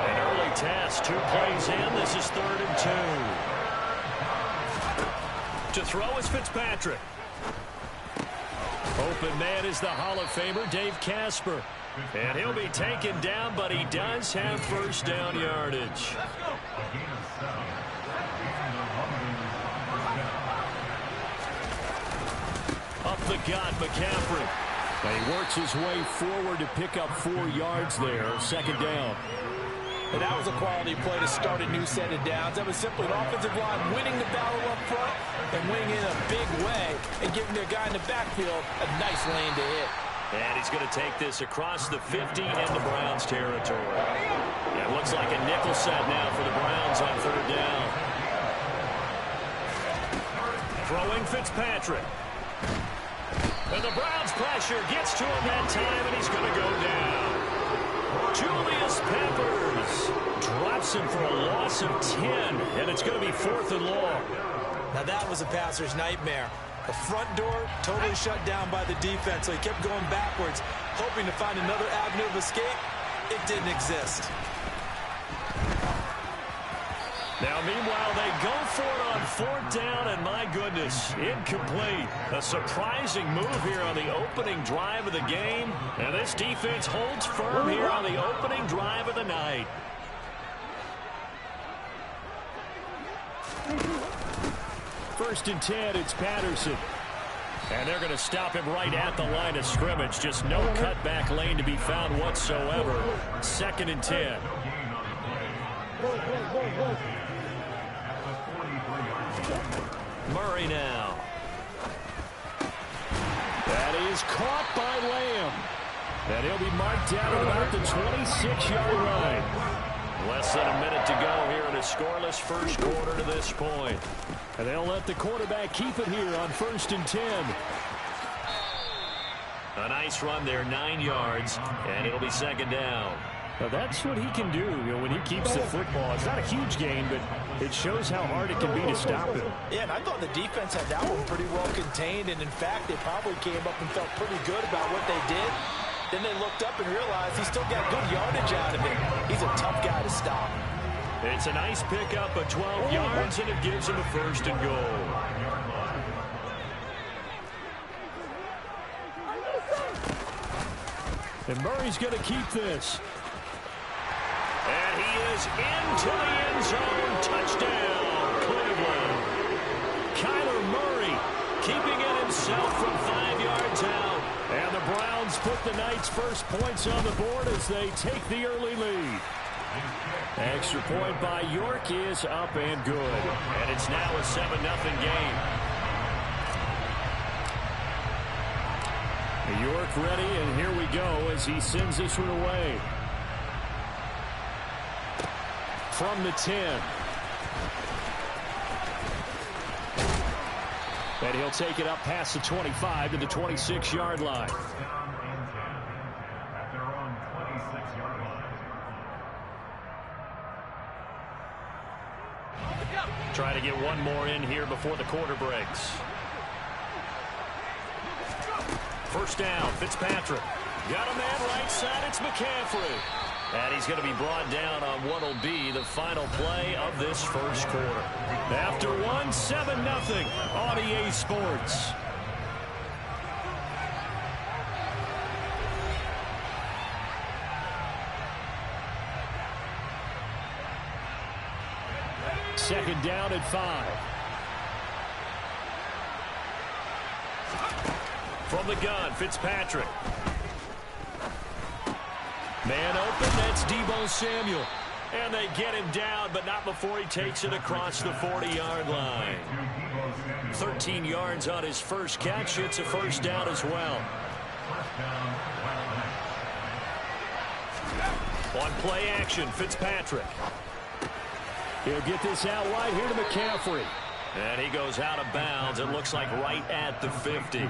An early test. 2 plays in. This is 3rd and 2. To throw is Fitzpatrick. Open man is the Hall of Famer, Dave Casper. And he'll be taken down, but he does have first down yardage. Up the gut, McCaffrey. And he works his way forward to pick up 4 yards there. Second down. And that was a quality play to start a new set of downs. That was simply an offensive line winning the battle up front and winning in a big way and giving their guy in the backfield a nice lane to hit. And he's going to take this across the 50 into Browns territory. Yeah, it looks like a nickel set now for the Browns on third down. Throwing Fitzpatrick. And the Browns pressure gets to him that time, and he's going to go down. Julius Peppers drops him for a loss of 10, and it's going to be 4th and long. Now that was a passer's nightmare. The front door totally shut down by the defense, so he kept going backwards, hoping to find another avenue of escape. It didn't exist. Now, meanwhile, they go for it on 4th down, and my goodness, incomplete. A surprising move here on the opening drive of the game, and this defense holds firm here on the opening drive of the night. First and 10, it's Patterson. And they're going to stop him right at the line of scrimmage. Just no cutback lane to be found whatsoever. 2nd and 10. Murray now. That is caught by Lamb. And he'll be marked down at about the 26-yard line. Less than a minute to go here in a scoreless first quarter to this point. And they'll let the quarterback keep it here on 1st and 10. A nice run there, 9 yards, and it'll be 2nd down. Now that's what he can do, when he keeps the football. It's not a huge gain, but it shows how hard it can be to stop him. Yeah, and I thought the defense had that one pretty well contained, and in fact, they probably came up and felt pretty good about what they did. Then they looked up and realized he still got good yardage out of it. He's a tough guy to stop. It's a nice pickup of 12 yards, and it gives him a 1st and goal. And Murray's going to keep this. And he is into the end zone. Touchdown, Cleveland. Kyler Murray keeping it himself from 5 yards out. And the Browns put the night's first points on the board as they take the early lead. Extra point by York is up and good. And it's now a 7-0 game. York ready, and here we go as he sends this one away. From the 10. And he'll take it up past the 25 to the 26-yard line. Try to get one more in here before the quarter breaks. First down, Fitzpatrick. Got a man right side, it's McCaffrey. And he's going to be brought down on what will be the final play of this first quarter. After 7-0 on EA Sports. Second down at 5. From the gun, Fitzpatrick. Man open, that's Deebo Samuel. And they get him down, but not before he takes it across the 40-yard line. 13 yards on his first catch. It's a first down as well. On play action, Fitzpatrick. He'll get this out wide here to McCaffrey. And he goes out of bounds. It looks like right at the 50.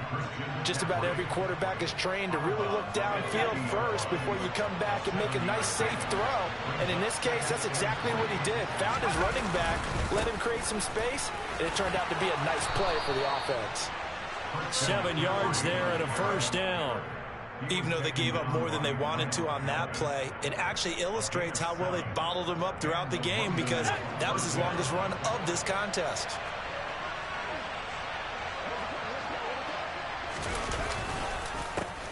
Just about every quarterback is trained to really look downfield first before you come back and make a nice, safe throw. And in this case, that's exactly what he did. Found his running back, let him create some space, and it turned out to be a nice play for the offense. 7 yards there and a first down. Even though they gave up more than they wanted to on that play, it actually illustrates how well they bottled him up throughout the game because that was his longest run of this contest.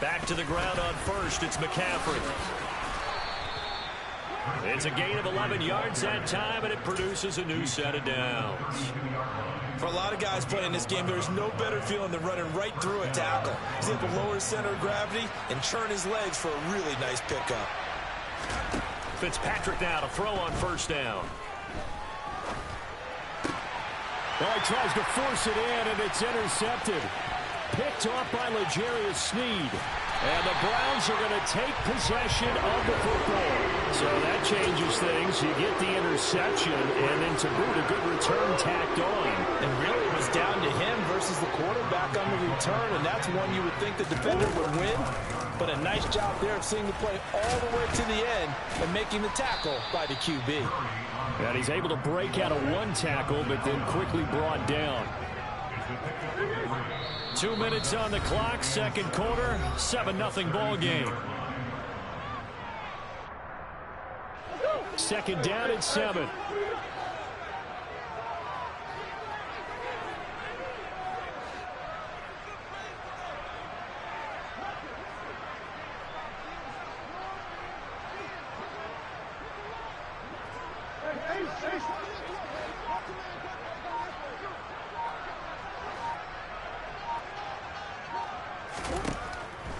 Back to the ground on first. It's McCaffrey. It's a gain of 11 yards that time, and it produces a new set of downs. For a lot of guys playing this game, there's no better feeling than running right through a tackle. He's able to lower his center of gravity and churn his legs for a really nice pickup. Fitzpatrick now to throw on first down. Well, he tries to force it in, and it's intercepted. Picked off by L'Jarius Sneed. And the Browns are going to take possession of the football. So that changes things. You get the interception, and then to boot, a good return tacked on. And really, it was down to him versus the quarterback on the return, and that's one you would think the defender would win. But a nice job there of seeing the play all the way to the end and making the tackle by the QB. And he's able to break out of one tackle, but then quickly brought down. 2 minutes on the clock, second quarter, 7-0 ball game. Second down and 7.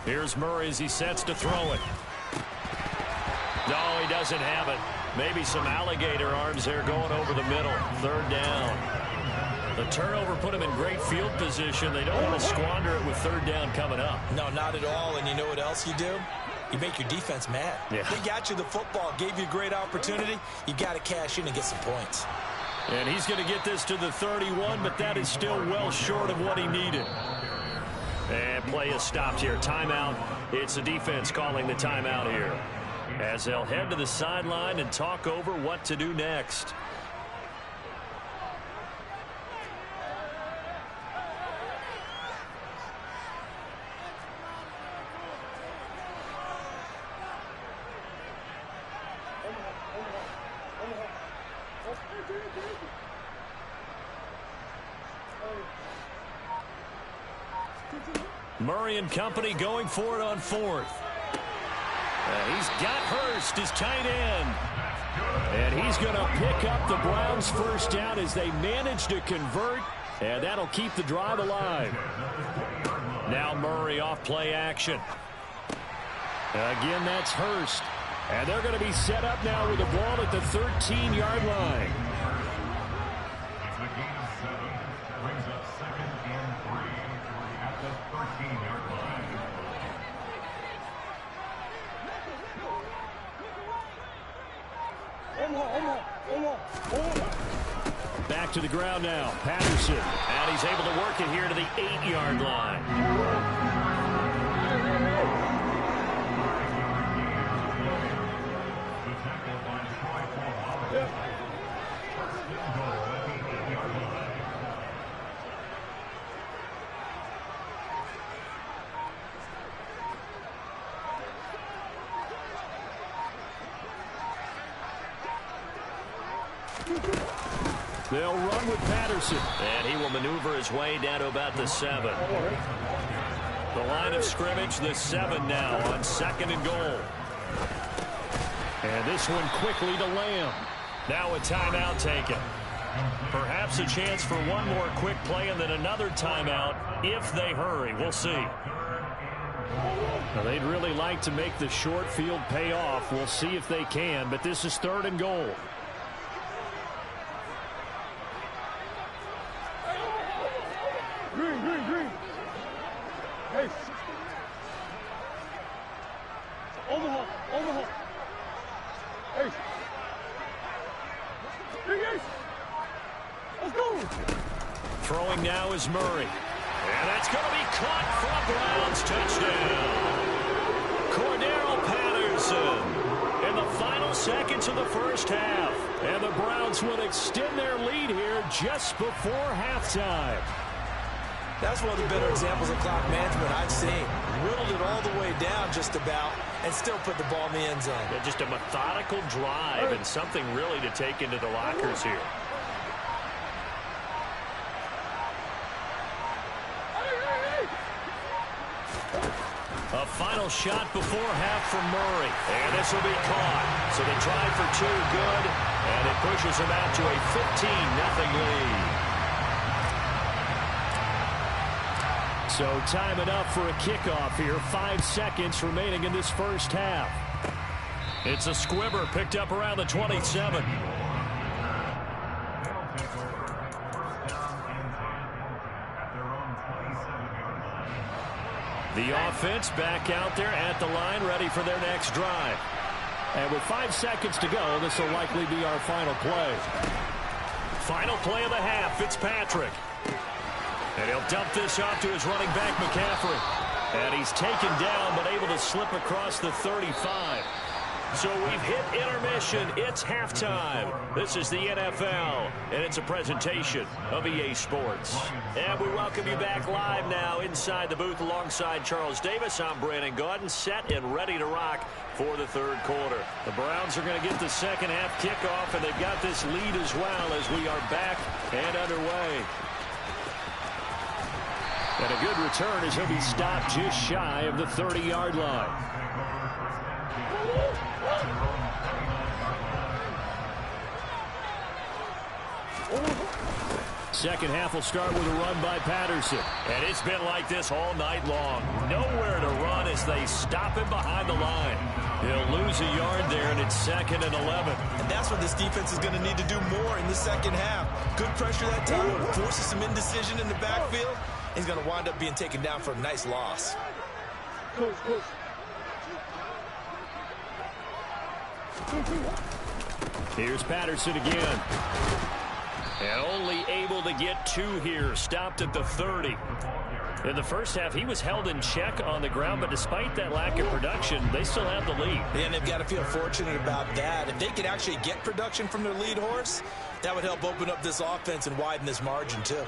Here's Murray as he sets to throw it. No, he doesn't have it. Maybe some alligator arms there going over the middle. Third down. The turnover put him in great field position. They don't want to squander it with third down coming up. No, not at all. And you know what else you do? You make your defense mad. Yeah. They got you the football, gave you a great opportunity. You got to cash in and get some points. And he's going to get this to the 31, but that is still well short of what he needed. And play is stopped here. Timeout. It's the defense calling the timeout here, as they'll head to the sideline and talk over what to do next. Murray and company going for it on fourth. He's got Hurst, his tight end. And he's going to pick up the Browns' first down as they manage to convert. And that'll keep the drive alive. Now Murray off play action. Again, that's Hurst. And they're going to be set up now with the ball at the 13-yard line. Back to the ground now. Patterson. And he's able to work it here to the 8-yard line. They'll run with Patterson. And he will maneuver his way down to about the 7. The line of scrimmage, the 7 now on 2nd and goal. And this one quickly to Lamb. Now a timeout taken. Perhaps a chance for one more quick play and then another timeout if they hurry. We'll see. Now, they'd really like to make the short field pay off. We'll see if they can, but this is 3rd and goal. Green. Hey. Omaha. Hey. Let's go. Throwing now is Murray. And that's going to be caught for a Browns touchdown. Cordero Patterson in the final seconds of the first half. And the Browns will extend their lead here just before halftime. That's one of the better examples of clock management I've seen. Whittled it all the way down just about and still put the ball in the end zone. Yeah, just a methodical drive and something really to take into the lockers here. A final shot before half from Murray. And this will be caught. So the try for two, good. And it pushes him out to a 15-0 lead. So time enough for a kickoff here. 5 seconds remaining in this first half. It's a squibber picked up around the 27. The offense back out there at the line, ready for their next drive. And with 5 seconds to go, this will likely be our final play. Final play of the half, Fitzpatrick. And he'll dump this off to his running back, McCaffrey. And he's taken down, but able to slip across the 35. So we've hit intermission. It's halftime. This is the NFL, and it's a presentation of EA Sports. And we welcome you back live now inside the booth alongside Charles Davis. I'm Brandon Gaudin, set and ready to rock for the third quarter. The Browns are going to get the second half kickoff, and they've got this lead as well as we are back and underway. And a good return as he'll be stopped just shy of the 30-yard line. Second half will start with a run by Patterson. And it's been like this all night long. Nowhere to run as they stop him behind the line. He'll lose a yard there, and it's 2nd and 11. And that's what this defense is going to need to do more in the second half. Good pressure that time, forces some indecision in the backfield. He's going to wind up being taken down for a nice loss. Here's Patterson again. And only able to get 2 here, stopped at the 30. In the first half, he was held in check on the ground, but despite that lack of production, they still have the lead. And they've got to feel fortunate about that. If they could actually get production from their lead horse, that would help open up this offense and widen this margin, too.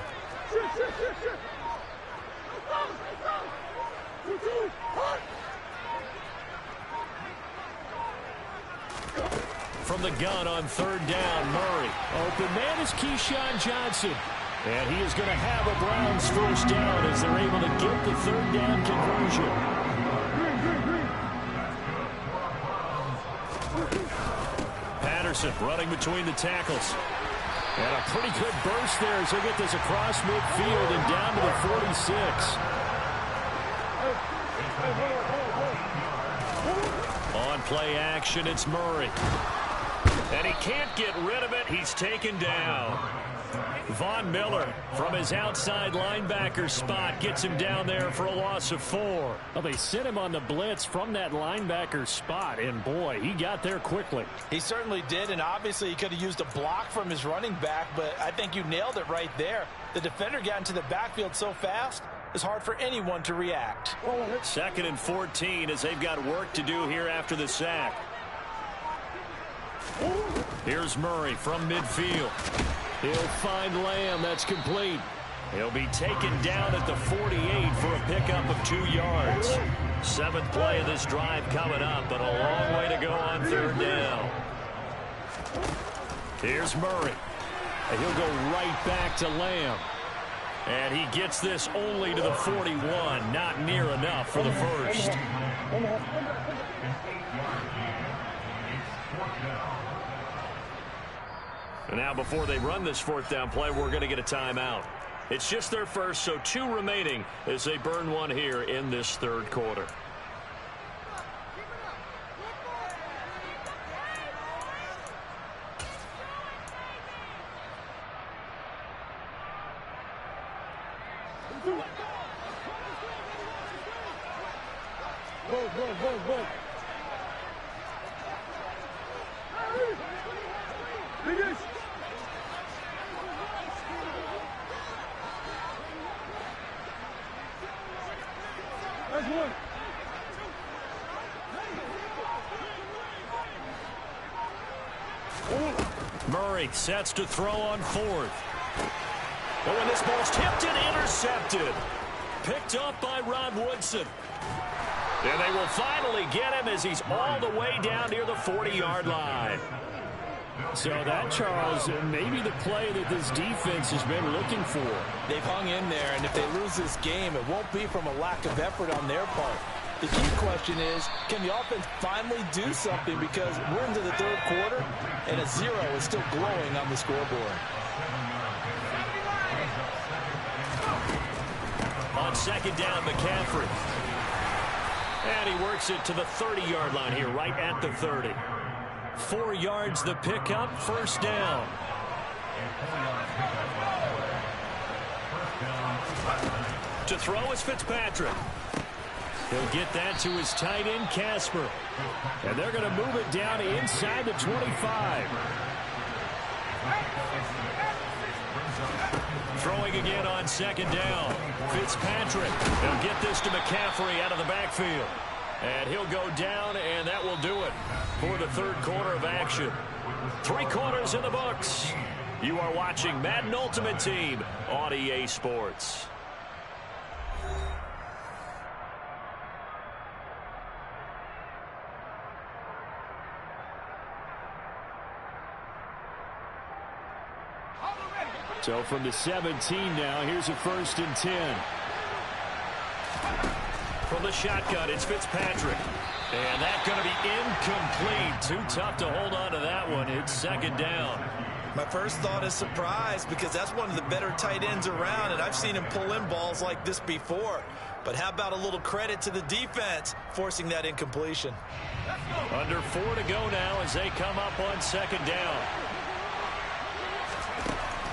From the gun on 3rd down, Murray. Open man is Keyshawn Johnson. And he is going to have a Browns first down as they're able to get the 3rd down conversion. Patterson running between the tackles. And a pretty good burst there as he'll get this across midfield and down to the 46. On play action, it's Murray. And he can't get rid of it. He's taken down. Von Miller from his outside linebacker spot gets him down there for a loss of 4. Well, they sent him on the blitz from that linebacker spot, and boy, he got there quickly. He certainly did, and obviously he could have used a block from his running back, but I think you nailed it right there. The defender got into the backfield so fast, it's hard for anyone to react. 2nd and 14 as they've got work to do here after the sack. Here's Murray from midfield. He'll find Lamb. That's complete. He'll be taken down at the 48 for a pickup of 2 yards. 7th play of this drive coming up, but a long way to go on 3rd down. Here's Murray. And he'll go right back to Lamb. And he gets this only to the 41. Not near enough for the first. And now before they run this 4th down play, we're going to get a timeout. It's just their first, so 2 remaining as they burn 1 here in this 3rd quarter. Go. Murray sets to throw on 4th. Oh, and this ball's tipped and intercepted. Picked up by Rod Woodson. And they will finally get him as he's all the way down near the 40-yard line. So that, Charles, maybe the play that this defense has been looking for. They've hung in there, and if they lose this game, it won't be from a lack of effort on their part. The key question is, can the offense finally do something, because we're into the third quarter and a 0 is still glowing on the scoreboard. On second down, McCaffrey. And he works it to the 30-yard line here, right at the 30. 4 yards the pickup, first down. To throw is Fitzpatrick. He'll get that to his tight end, Casper. And they're going to move it down inside the 25. Throwing again on second down. Fitzpatrick. He'll get this to McCaffrey out of the backfield. And he'll go down, and that will do it for the third quarter of action. 3 quarters in the books. You are watching Madden Ultimate Team on EA Sports. So from the 17 now, here's a 1st and 10. From the shotgun, it's Fitzpatrick. And that's going to be incomplete. Too tough to hold on to that one. It's second down. My first thought is surprise, because that's one of the better tight ends around, and I've seen him pull in balls like this before. But how about a little credit to the defense forcing that incompletion? Under 4 to go now as they come up on second down.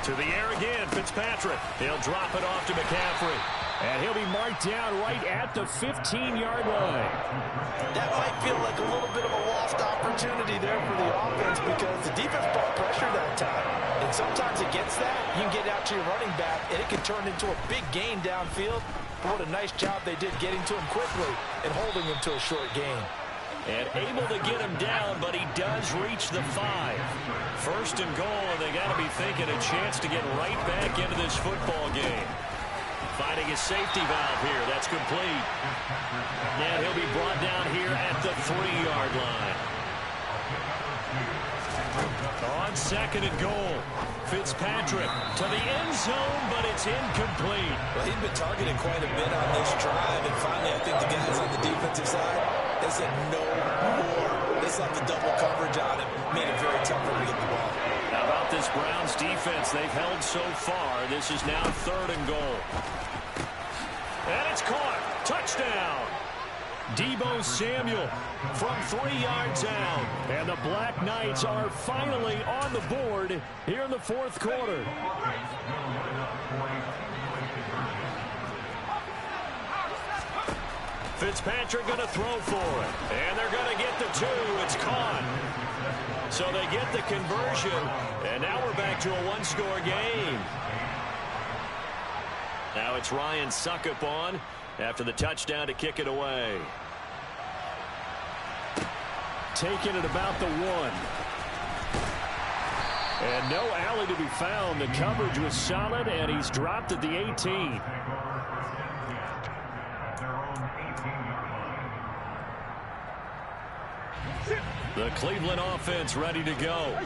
To the air again, Fitzpatrick. He'll drop it off to McCaffrey. And he'll be marked down right at the 15-yard line. That might feel like a little bit of a lost opportunity there for the offense, because the defense brought pressure that time. And sometimes against that, you can get out to your running back, and it can turn into a big gain downfield. But what a nice job they did getting to him quickly and holding him to a short gain. And able to get him down, but he does reach the 5. First and goal, and they got to be thinking a chance to get right back into this football game. Finding his safety valve here. That's complete. And he'll be brought down here at the 3-yard line. On second and goal, Fitzpatrick to the end zone, but it's incomplete. Well, he's been targeted quite a bit on this drive, and finally I think the guys on the defensive side, they said no more. They slapped the double coverage on him, made it very tough for him to get the ball. How about this Browns defense they've held so far? This is now 3rd and goal. And it's caught. Touchdown. Deebo Samuel from 3 yards out. And the Black Knights are finally on the board here in the 4th quarter. Fitzpatrick going to throw for it. And they're going to get the 2. It's caught. So they get the conversion. And now we're back to a 1-score game. Now it's Ryan Suckup on after the touchdown to kick it away. Taking it about the 1. And no alley to be found. The coverage was solid, and he's dropped at the 18. The Cleveland offense ready to go.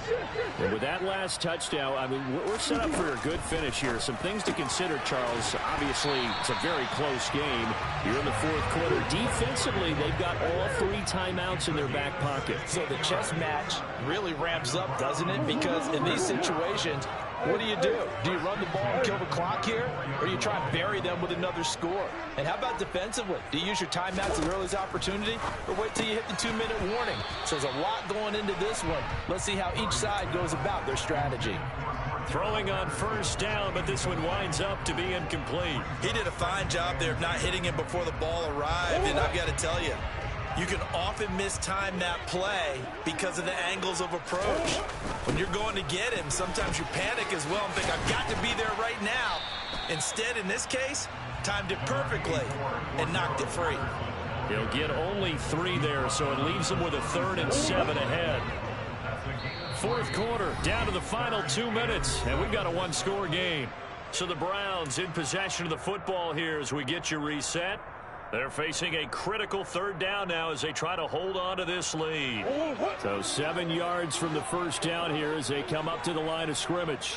And with that last touchdown, I mean, we're set up for a good finish here. Some things to consider, Charles. Obviously, it's a very close game. You're in the 4th quarter. Defensively, they've got all 3 timeouts in their back pocket. So the chess match really ramps up, doesn't it? Because in these situations, what do? Do you run the ball and kill the clock here? Or do you try and bury them with another score? And how about defensively? Do you use your timeouts at the earliest opportunity? Or wait till you hit the 2-minute warning? So there's a lot going into this one. Let's see how each side goes about their strategy. Throwing on first down, but this one winds up to be incomplete. He did a fine job there of not hitting him before the ball arrived. And I've got to tell you, you can often mistime that play because of the angles of approach. When you're going to get him, sometimes you panic as well and think, I've got to be there right now. Instead, in this case, timed it perfectly and knocked it free. He'll get only 3 there, so it leaves him with a 3rd and 7 ahead. 4th quarter, down to the final 2 minutes, and we've got a 1-score game. So the Browns in possession of the football here as we get you reset. They're facing a critical 3rd down now as they try to hold on to this lead. So 7 yards from the first down here as they come up to the line of scrimmage.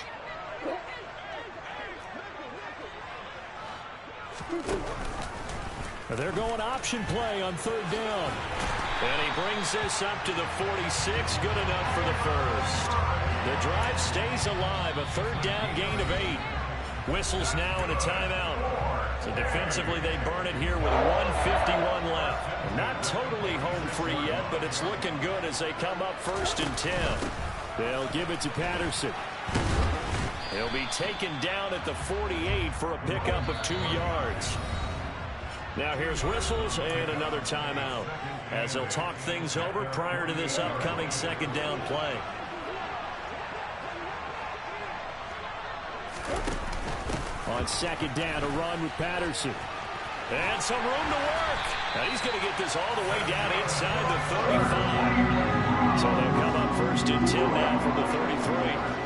They're going option play on third down. And he brings this up to the 46. Good enough for the first. The drive stays alive. A third down gain of 8. Whistles now and a timeout. So defensively they burn it here with 1:51 left. Not totally home free yet, but it's looking good as they come up 1st and 10. They'll give it to Patterson. He'll be taken down at the 48 for a pickup of 2 yards. Now here's Whistles and another timeout as they'll talk things over prior to this upcoming second down play. On second down, a run with Patterson. And some room to work. Now he's going to get this all the way down inside the 35. So they'll come up 1st and 10 now from the 33.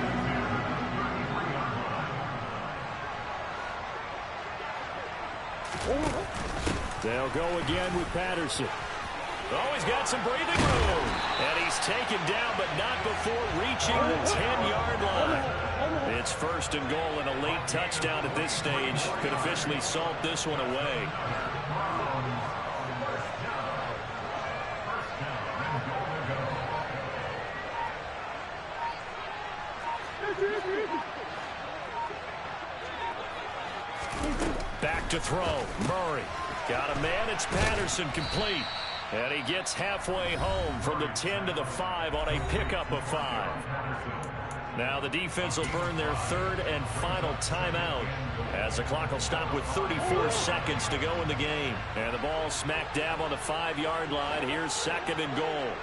They'll go again with Patterson. Oh, he's got some breathing room. And he's taken down, but not before reaching the 10-yard line. It's 1st and goal, and a late touchdown at this stage could officially salt this one away. Back to throw. Murray. Got a man. It's Patterson complete. And he gets halfway home from the 10 to the 5 on a pickup of 5. Now the defense will burn their 3rd and final timeout as the clock will stop with 34 seconds to go in the game. And the ball smack dab on the 5-yard line. Here's 2nd and goal.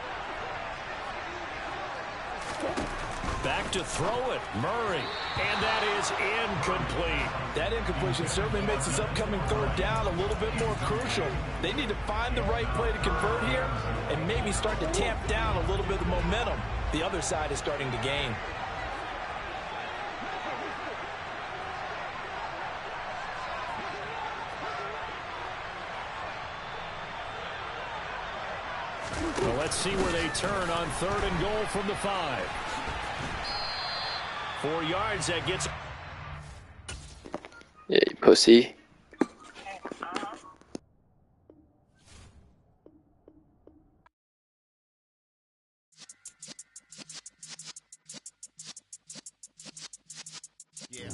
Back to throw it, Murray. And that is incomplete. That incompletion certainly makes this upcoming third down a little bit more crucial. They need to find the right play to convert here and maybe start to tamp down a little bit of momentum the other side is starting to gain. Well, let's see where they turn on 3rd and goal from the 5. 4 yards, that gets... Yeah, you pussy. Yeah.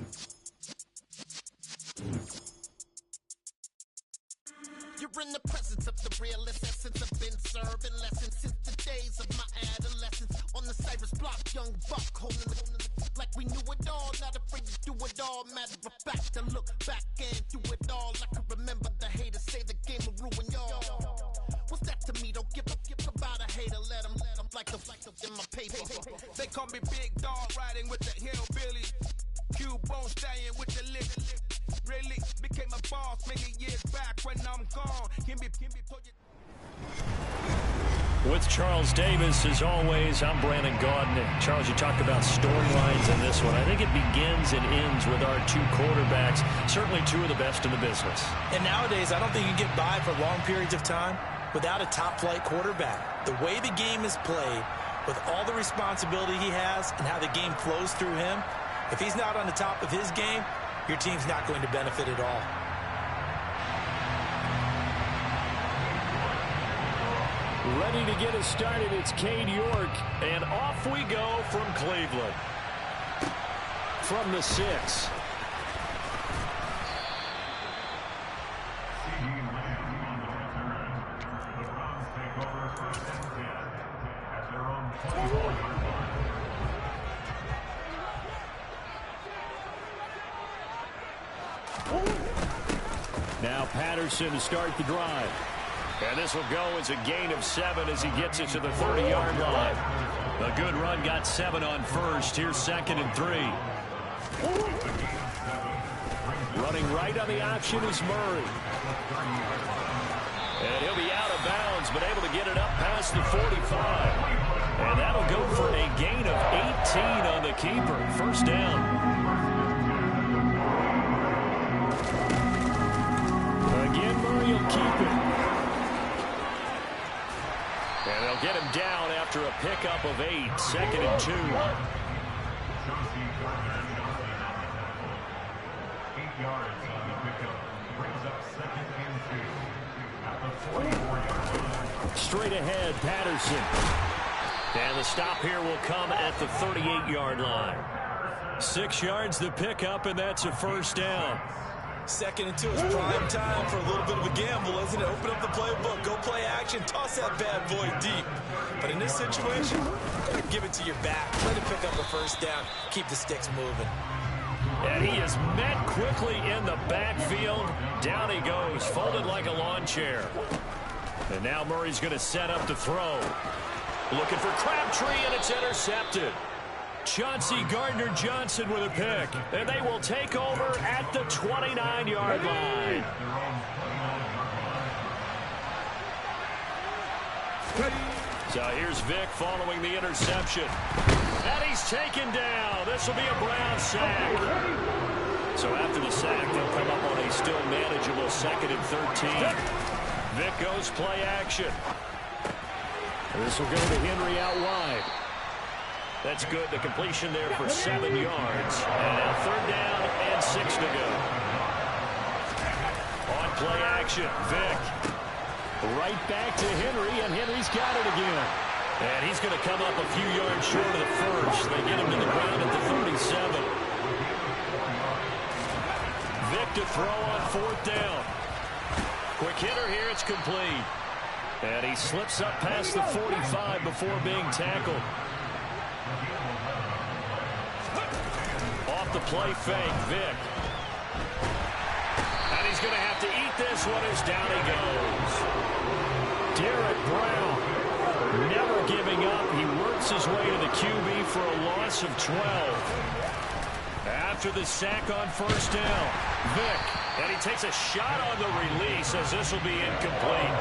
You're in the presence of the realest essence. I've been serving lessons since the days of my adolescence. On the Cyrus block, young buck holding the like we knew it all, not afraid to do it all. Matter of fact, to look back and do it all. I can remember the haters say the game will ruin y'all. What's that to me? Don't give about a hater. Let them like the in my paper. They call me Big Dog, riding with the hillbilly. Q-Bone staying with the lick. Really became a boss many years back when I'm gone. With Charles Davis, as always, I'm Brandon Gaudin. Charles, you talked about storylines in this one. I think it begins and ends with our 2 quarterbacks, certainly 2 of the best in the business. And nowadays, I don't think you get by for long periods of time without a top-flight quarterback. The way the game is played, with all the responsibility he has and how the game flows through him, if he's not on the top of his game, your team's not going to benefit at all. Ready to get us started, it's Cade York. And off we go from Cleveland. From the 6. Now Patterson to start the drive. And this will go as a gain of 7 as he gets it to the 30-yard line. A good run, got 7 on first. Here's 2nd and 3. Running right on the option is Murray. And he'll be out of bounds, but able to get it up past the 45. And that'll go for a gain of 18 on the keeper. 1st down. Again, Murray will keep it. And they'll get him down after a pickup of 8. 2nd and 2. 8 yards on the pickup. Brings up 2nd and 2. straight ahead, Patterson. And the stop here will come at the 38-yard line. 6 yards the pickup, and that's a first down. 2nd and 2 is prime time for a little bit of a gamble, isn't it? Open up the playbook, go play action, toss that bad boy deep. But in this situation, give it to your back. Let it pick up the first down. Keep the sticks moving. And he is met quickly in the backfield. Down he goes, folded like a lawn chair. And now Murray's going to set up to throw. Looking for Crabtree, and it's intercepted. Chauncey Gardner-Johnson with a pick. And they will take over at the 29-yard line. So here's Vick following the interception. And he's taken down. This will be a Brown sack. So after the sack, they'll come up on a still manageable 2nd and 13. Vick goes play action. This will go to Henry out wide. That's good. The completion there for 7 yards. And now 3rd down and 6 to go. On play action, Vick. Right back to Henry, and Henry's got it again. And he's going to come up a few yards short of the first. They get him to the ground at the 37. Vick to throw on 4th down. Quick hitter here, it's complete. And he slips up past the 45 before being tackled. Off the play fake, Vick. And he's going to have to eat this one as down he goes. Derek Brown, never giving up. He works his way to the QB for a loss of 12. After the sack on 1st down, Vick, and he takes a shot on the release as this will be incomplete.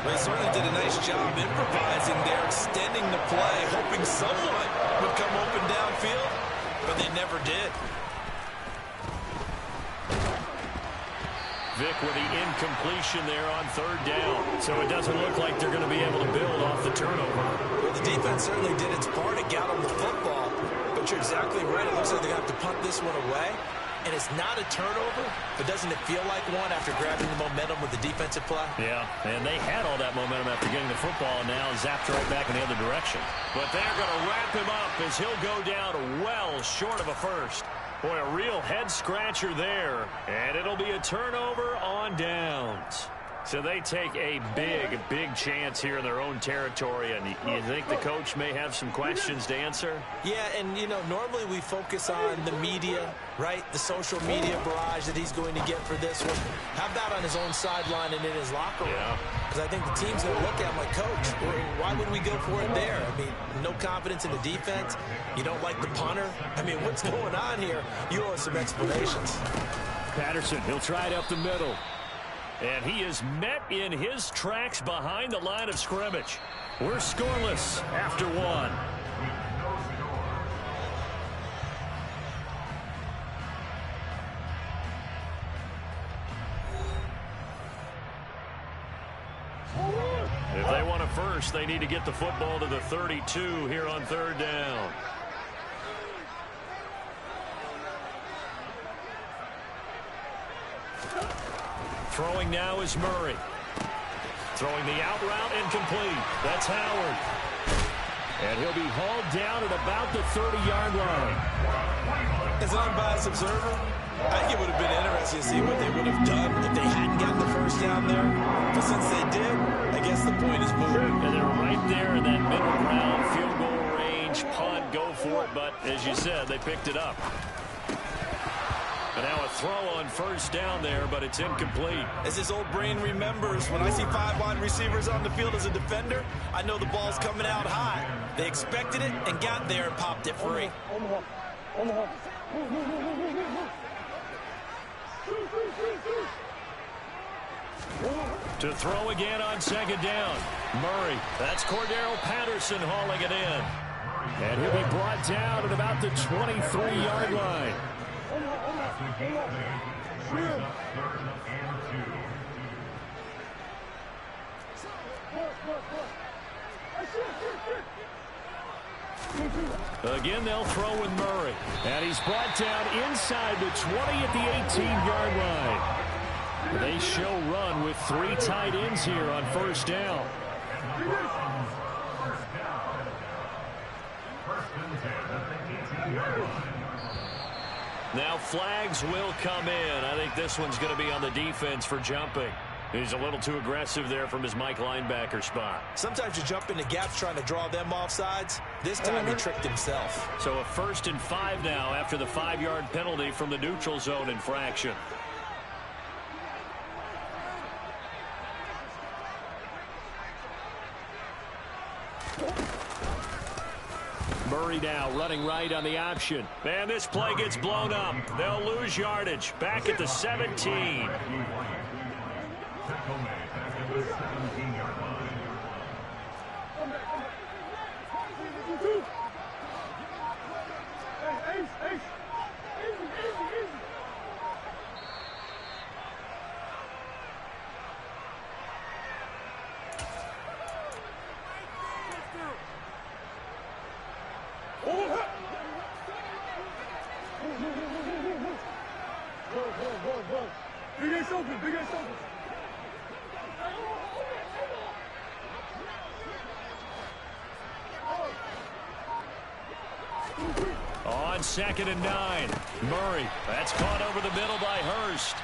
They certainly did a nice job improvising there, extending the play, hoping someone would come open downfield, but they never did. Vick with the incompletion there on 3rd down. So it doesn't look like they're going to be able to build off the turnover. Well, the defense certainly did its part. It got them the football. But you're exactly right. It looks like they're going to have to punt this one away. And it's not a turnover, but doesn't it feel like one after grabbing the momentum with the defensive play? Yeah, and they had all that momentum after getting the football, and now zapped right back in the other direction. But they're going to wrap him up as he'll go down well short of a first. Boy, a real head-scratcher there. And it'll be a turnover on downs. So they take a big chance here in their own territory. And you think the coach may have some questions to answer? Yeah, and, you know, normally we focus on the media, right? The social media barrage that he's going to get for this one. How about on his own sideline and in his locker room? Yeah. Because I think the team's going to look at him like, Coach, why would we go for it there? I mean, no confidence in the defense. You don't like the punter. I mean, what's going on here? You owe us some explanations. Patterson, he'll try it up the middle. And he is met in his tracks behind the line of scrimmage. We're scoreless after 1. If they want a first, they need to get the football to the 32 here on 3rd down. Throwing now is Murray. Throwing the out route incomplete. That's Howard. And he'll be hauled down at about the 30-yard line. As an unbiased observer, I think it would have been interesting to see what they would have done if they hadn't gotten the first down there. But since they did, I guess the point is moved. And they're right there in that middle ground, field goal range, punt, go for it. But as you said, they picked it up. And now a throw on 1st down there, but it's incomplete. As his old brain remembers, when I see 5 wide receivers on the field as a defender, I know the ball's coming out high. They expected it and got there and popped it free. To throw again on 2nd down. Murray. That's Cordero Patterson hauling it in. And he'll be brought down at about the 23-yard line. Again, they'll throw with Murray. And he's brought down inside the 20 at the 18-yard line. They show run with 3 tight ends here on 1st down. Now flags will come in. I think this one's going to be on the defense for jumping. He's a little too aggressive there from his Mike linebacker spot. Sometimes you jump into gaps trying to draw them off sides. This time he tricked himself. So a 1st and 5 now after the 5-yard penalty from the neutral zone infraction. Murray now running right on the option. Man, this play gets blown up. They'll lose yardage. Back at the 17. Big ass open, big ass open. On 2nd and 9. Murray. That's caught over the middle by Hurst.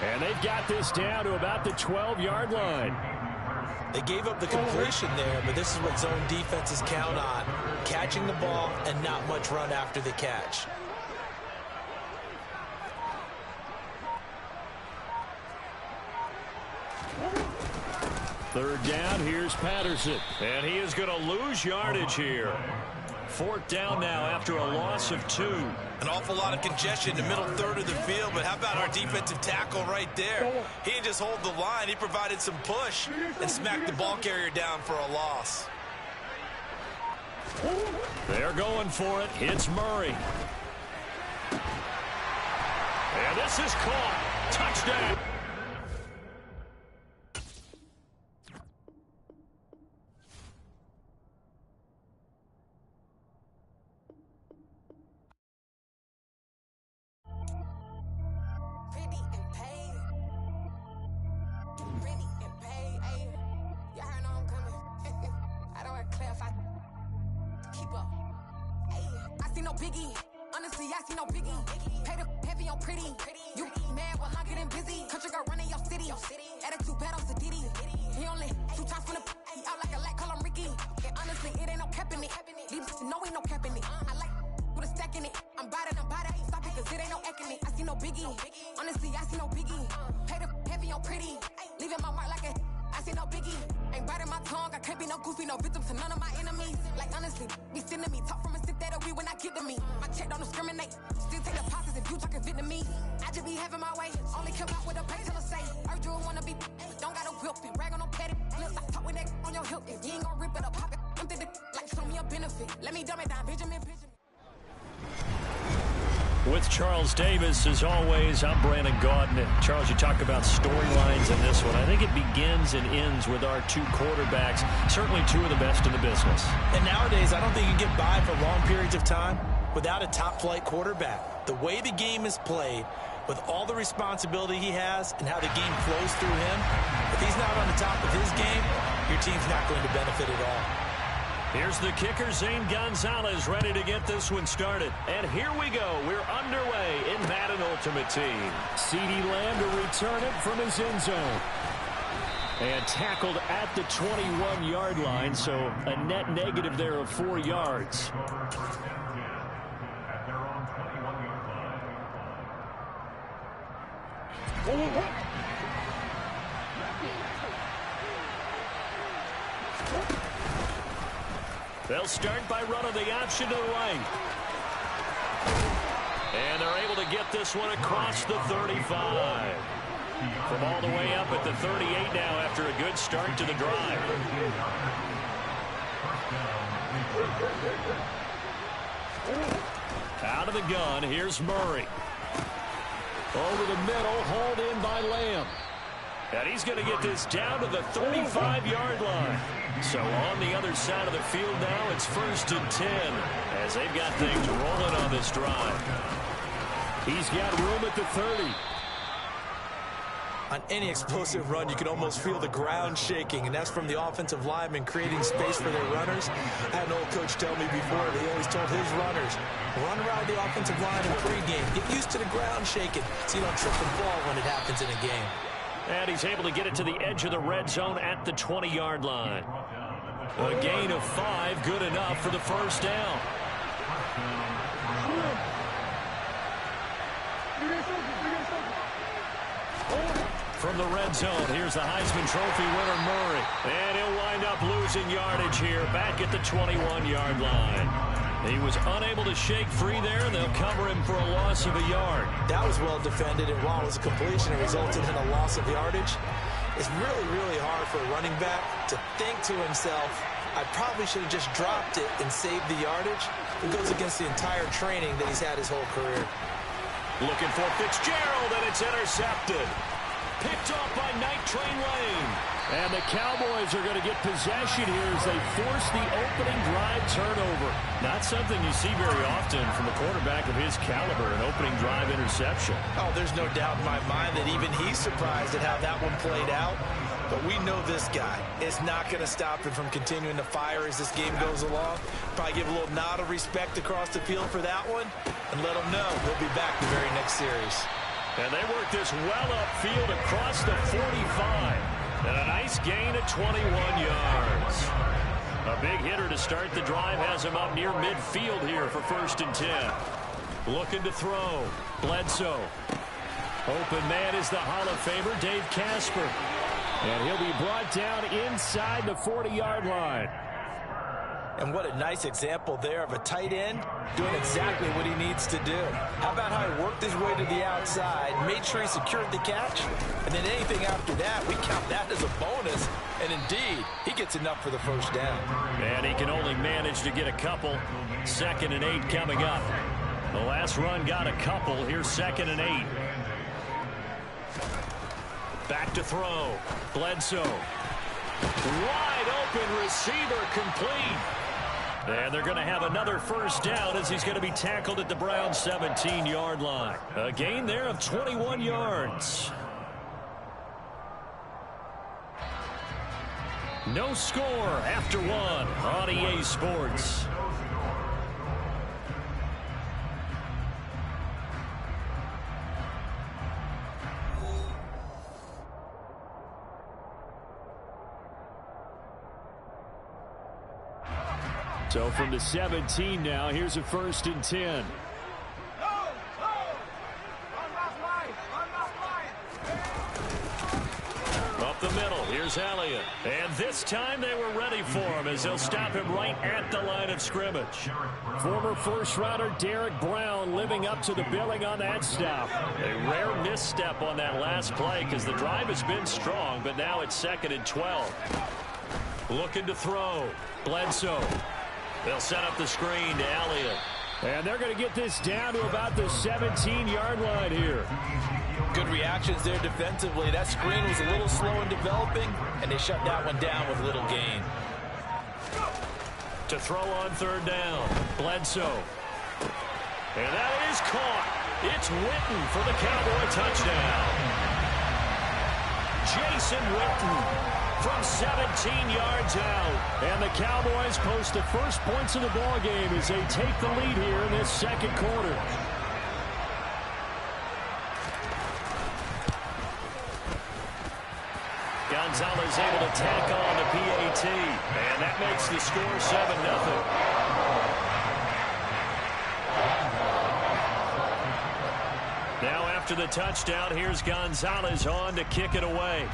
And they've got this down to about the 12-yard line. They gave up the completion there, but this is what zone defenses count on. Catching the ball and not much run after the catch. Third down, here's Patterson. And he is going to lose yardage here. 4th down now after a loss of 2. An awful lot of congestion in the middle third of the field, but how about our defensive tackle right there? He didn't just hold the line, he provided some push and smacked the ball carrier down for a loss. They're going for it. It's Murray. And this is caught. Touchdown. With Charles Davis, as always, I'm Brandon Gaudin. Charles, you talk about storylines in this one. I think it begins and ends with our 2 quarterbacks, certainly 2 of the best in the business. And nowadays, I don't think you get by for long periods of time without a top-flight quarterback. The way the game is played, with all the responsibility he has and how the game flows through him, if he's not on the top of his game, your team's not going to benefit at all. Here's the kicker, Zane Gonzalez, ready to get this one started. And here we go. We're underway in Madden Ultimate Team. CeeDee Lamb to return it from his end zone. And tackled at the 21-yard line, so a net negative there of 4 yards. They'll start by running the option to the right. And they're able to get this one across the 35. From all the way up at the 38 now after a good start to the drive. Out of the gun, here's Murray. Over the middle, hauled in by Lamb. And he's going to get this down to the 35-yard line. So on the other side of the field now, it's 1st and 10 as they've got things rolling on this drive. He's got room at the 30. On any explosive run, you can almost feel the ground shaking, and that's from the offensive linemen creating space for their runners. I had an old coach tell me before, he always told his runners, run around the offensive line in pregame. Get used to the ground shaking so you don't trip and fall when it happens in a game. And he's able to get it to the edge of the red zone at the 20-yard line. A gain of 5, good enough for the first down. From the red zone, here's the Heisman Trophy winner, Murray. And he'll wind up losing yardage here back at the 21-yard line. He was unable to shake free there, and they'll cover him for a loss of a yard. That was well defended, and while it was a completion, it resulted in a loss of yardage. It's really, really hard for a running back to think to himself, I probably should have just dropped it and saved the yardage. It goes against the entire training that he's had his whole career. Looking for Fitzgerald, and it's intercepted. Picked off by Night Train Lane. And the Cowboys are going to get possession here as they force the opening drive turnover. Not something you see very often from a quarterback of his caliber, an opening drive interception. Oh, there's no doubt in my mind that even he's surprised at how that one played out. But we know this guy is not going to stop him from continuing to fire as this game goes along. Probably give a little nod of respect across the field for that one and let him know we'll be back the very next series. And they work this well upfield across the 45. And a nice gain of 21 yards. A big hitter to start the drive has him up near midfield here for 1st and 10. Looking to throw. Bledsoe. Open man is the Hall of Famer, Dave Casper. And he'll be brought down inside the 40-yard line. And what a nice example there of a tight end doing exactly what he needs to do. How about how he worked his way to the outside, made sure he secured the catch, and then anything after that, we count that as a bonus. And indeed, he gets enough for the first down. And he can only manage to get a couple. 2nd and 8 coming up. The last run got a couple. Here's 2nd and 8. Back to throw. Bledsoe. Wide open receiver complete. And they're going to have another first down as he's going to be tackled at the Browns' 17-yard line. A gain there of 21 yards. No score after 1 on EA Sports. So from the 17 now, here's a 1st and 10. Up the middle, here's Elliott. And this time they were ready for him as they'll stop him right at the line of scrimmage. Former first-rounder Derek Brown living up to the billing on that stop. A rare misstep on that last play because the drive has been strong, but now it's 2nd and 12. Looking to throw. Bledsoe. They'll set up the screen to Elliott. And they're going to get this down to about the 17-yard line here. Good reactions there defensively. That screen was a little slow in developing, and they shut that one down with little gain. To throw on 3rd down. Bledsoe. And that is caught. It's Witten for the Cowboy touchdown. Jason Witten from 17 yards out. And the Cowboys post the first points of the ball game as they take the lead here in this 2nd quarter. Gonzalez able to tack on the PAT. And that makes the score 7-0. Now after the touchdown, here's Gonzalez on to kick it away.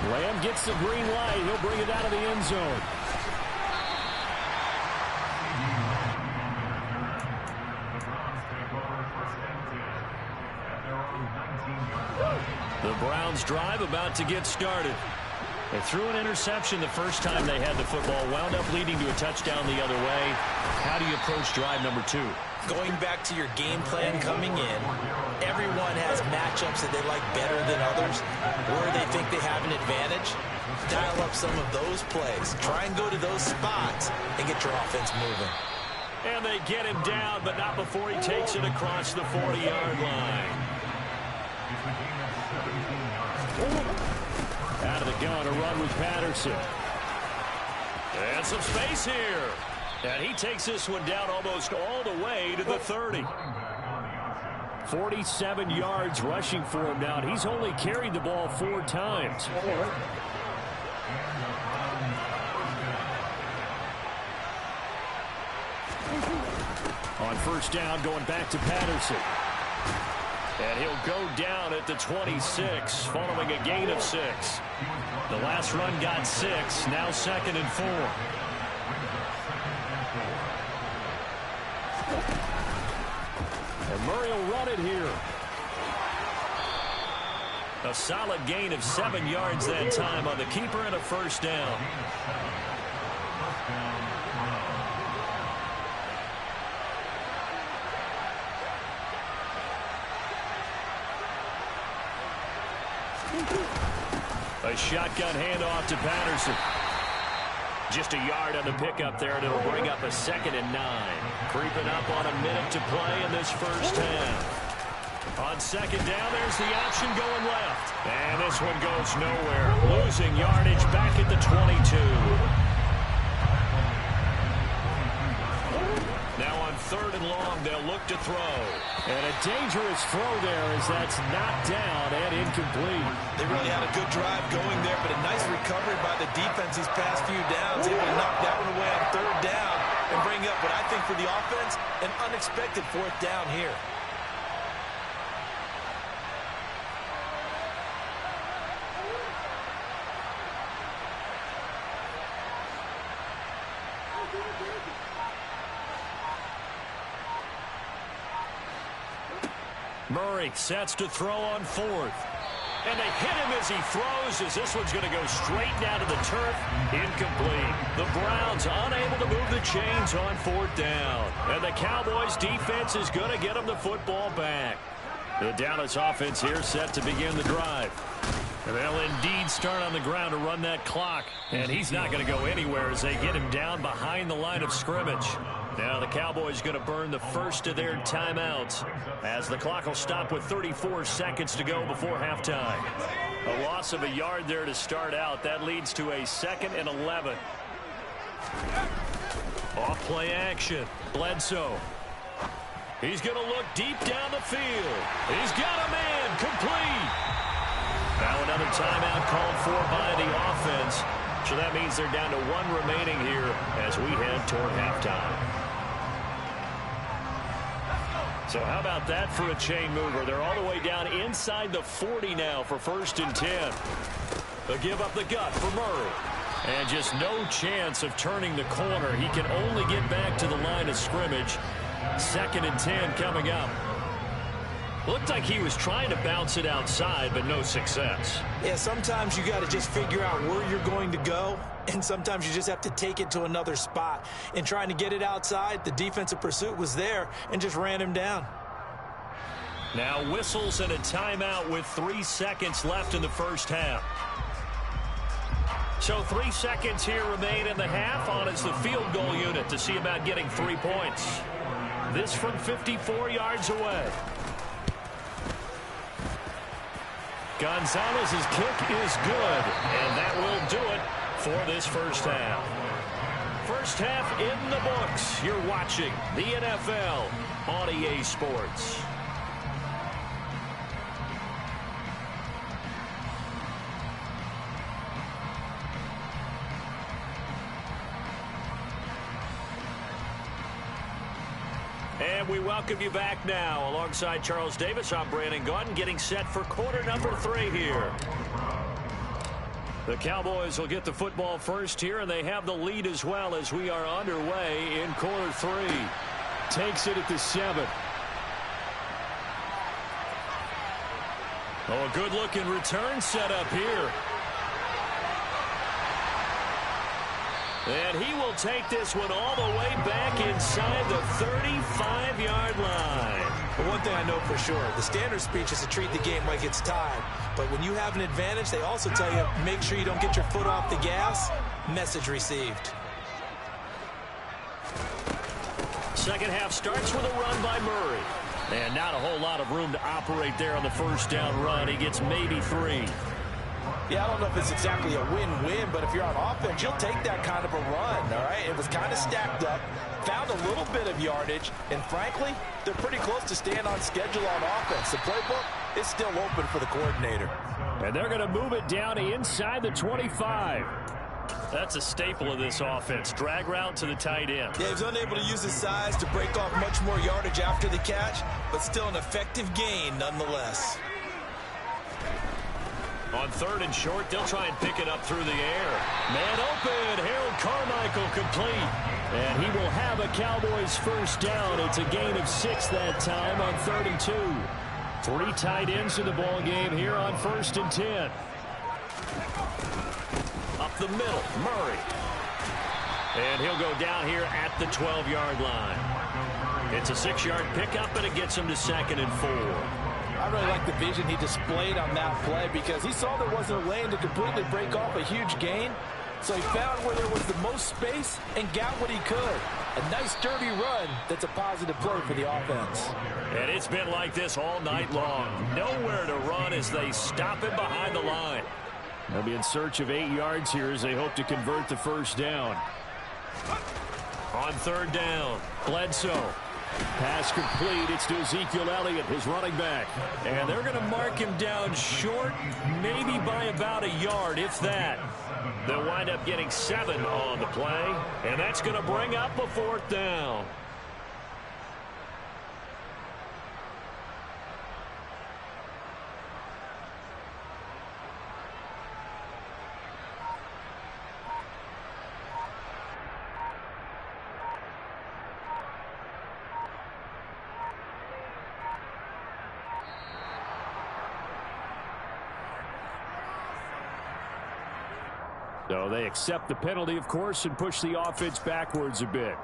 Lamb gets the green light. He'll bring it out of the end zone. The Browns drive about to get started. They threw an interception the first time they had the football, wound up leading to a touchdown the other way. How do you approach drive number 2? Going back to your game plan coming in, everyone has matchups that they like better than others, where they think they have an advantage. Dial up some of those plays. Try and go to those spots and get your offense moving. And they get him down, but not before he takes it across the 40-yard line. Out of the gun, a run with Patterson. And some space here. And he takes this one down almost all the way to the 30. 47 yards rushing for him now. And he's only carried the ball 4 times. On first down, going back to Patterson. And he'll go down at the 26, following a gain of 6. The last run got 6, now 2nd and 4. And Murray will run it here. A solid gain of 7 yards that time on the keeper and a first down. A shotgun handoff to Patterson. Just a yard on the pickup there, and it'll bring up a 2nd and 9. Creeping up on a minute to play in this first half. On 2nd down, there's the option going left. And this one goes nowhere. Losing yardage back at the 22. Now on 3rd and long, they'll look to throw. And a dangerous throw there as that's knocked down and incomplete. They really had a good drive going there, but a nice recovery by the defense these past few downs. Able to knock that one away on 3rd down and bring up what I think for the offense, an unexpected 4th down here. Murray sets to throw on 4th. And they hit him as he throws, as this one's going to go straight down to the turf. Incomplete. The Browns unable to move the chains on 4th down. And the Cowboys defense is going to get them the football back. The Dallas offense here set to begin the drive. And they'll indeed start on the ground to run that clock. And he's not going to go anywhere as they get him down behind the line of scrimmage. Now the Cowboys going to burn the first of their timeouts as the clock will stop with 34 seconds to go before halftime. A loss of a yard there to start out. That leads to a 2nd and 11. Off play action. Bledsoe. He's going to look deep down the field. He's got a man. Complete. Now another timeout called for by the offense. So that means they're down to 1 remaining here as we head toward halftime. So how about that for a chain mover? They're all the way down inside the 40 now for 1st and 10. They'll give up the gut for Murray. And just no chance of turning the corner. He can only get back to the line of scrimmage. 2nd and 10 coming up. Looked like he was trying to bounce it outside, but no success. Yeah, sometimes you got to just figure out where you're going to go, and sometimes you just have to take it to another spot. In trying to get it outside, the defensive pursuit was there and just ran him down. Now whistles and a timeout with 3 seconds left in the first half. So 3 seconds here remain in the half on as the field goal unit to see about getting 3 points. This from 54 yards away. Gonzalez's kick is good, and that will do it for this first half. First half in the books. You're watching the NFL on EA Sports. And we welcome you back now. Alongside Charles Davis, I'm Brandon Gaudin, getting set for quarter number 3 here. The Cowboys will get the football first here, and they have the lead as well as we are underway in quarter 3. Takes it at the 7. Oh, a good-looking return set up here. And he will take this one all the way back inside the 35-yard line. But one thing I know for sure, the standard speech is to treat the game like it's tied. But when you have an advantage, they also tell you, make sure you don't get your foot off the gas. Message received. second half starts with a run by Murray. And not a whole lot of room to operate there on the first down run. He gets maybe 3. Yeah, I don't know if it's exactly a win-win, but if you're on offense, you'll take that kind of a run, all right? It was kind of stacked up, found a little bit of yardage, and frankly, they're pretty close to staying on schedule on offense. The playbook is still open for the coordinator. And they're going to move it down inside the 25. That's a staple of this offense. Drag route to the tight end. Yeah, he's unable to use his size to break off much more yardage after the catch, but still an effective gain nonetheless. On 3rd and short, they'll try and pick it up through the air. Man open. Harold Carmichael complete. And he will have a Cowboys first down. It's a gain of 6 that time on 3rd and 2. 3 tight ends in the ball game here on 1st and 10. Up the middle, Murray. And he'll go down here at the 12-yard line. It's a 6-yard pickup, and it gets him to 2nd and 4. I really like the vision he displayed on that play because he saw there wasn't a lane to completely break off a huge gain. So he found where there was the most space and got what he could. A nice, dirty run that's a positive play for the offense. And it's been like this all night long. Nowhere to run as they stop him behind the line. They'll be in search of 8 yards here as they hope to convert the first down. On 3rd down, Bledsoe. Pass complete. It's to Ezekiel Elliott, his running back. And they're going to mark him down short, maybe by about a yard, if that. They'll wind up getting 7 on the play, and that's going to bring up a 4th down. So they accept the penalty, of course, and push the offense backwards a bit.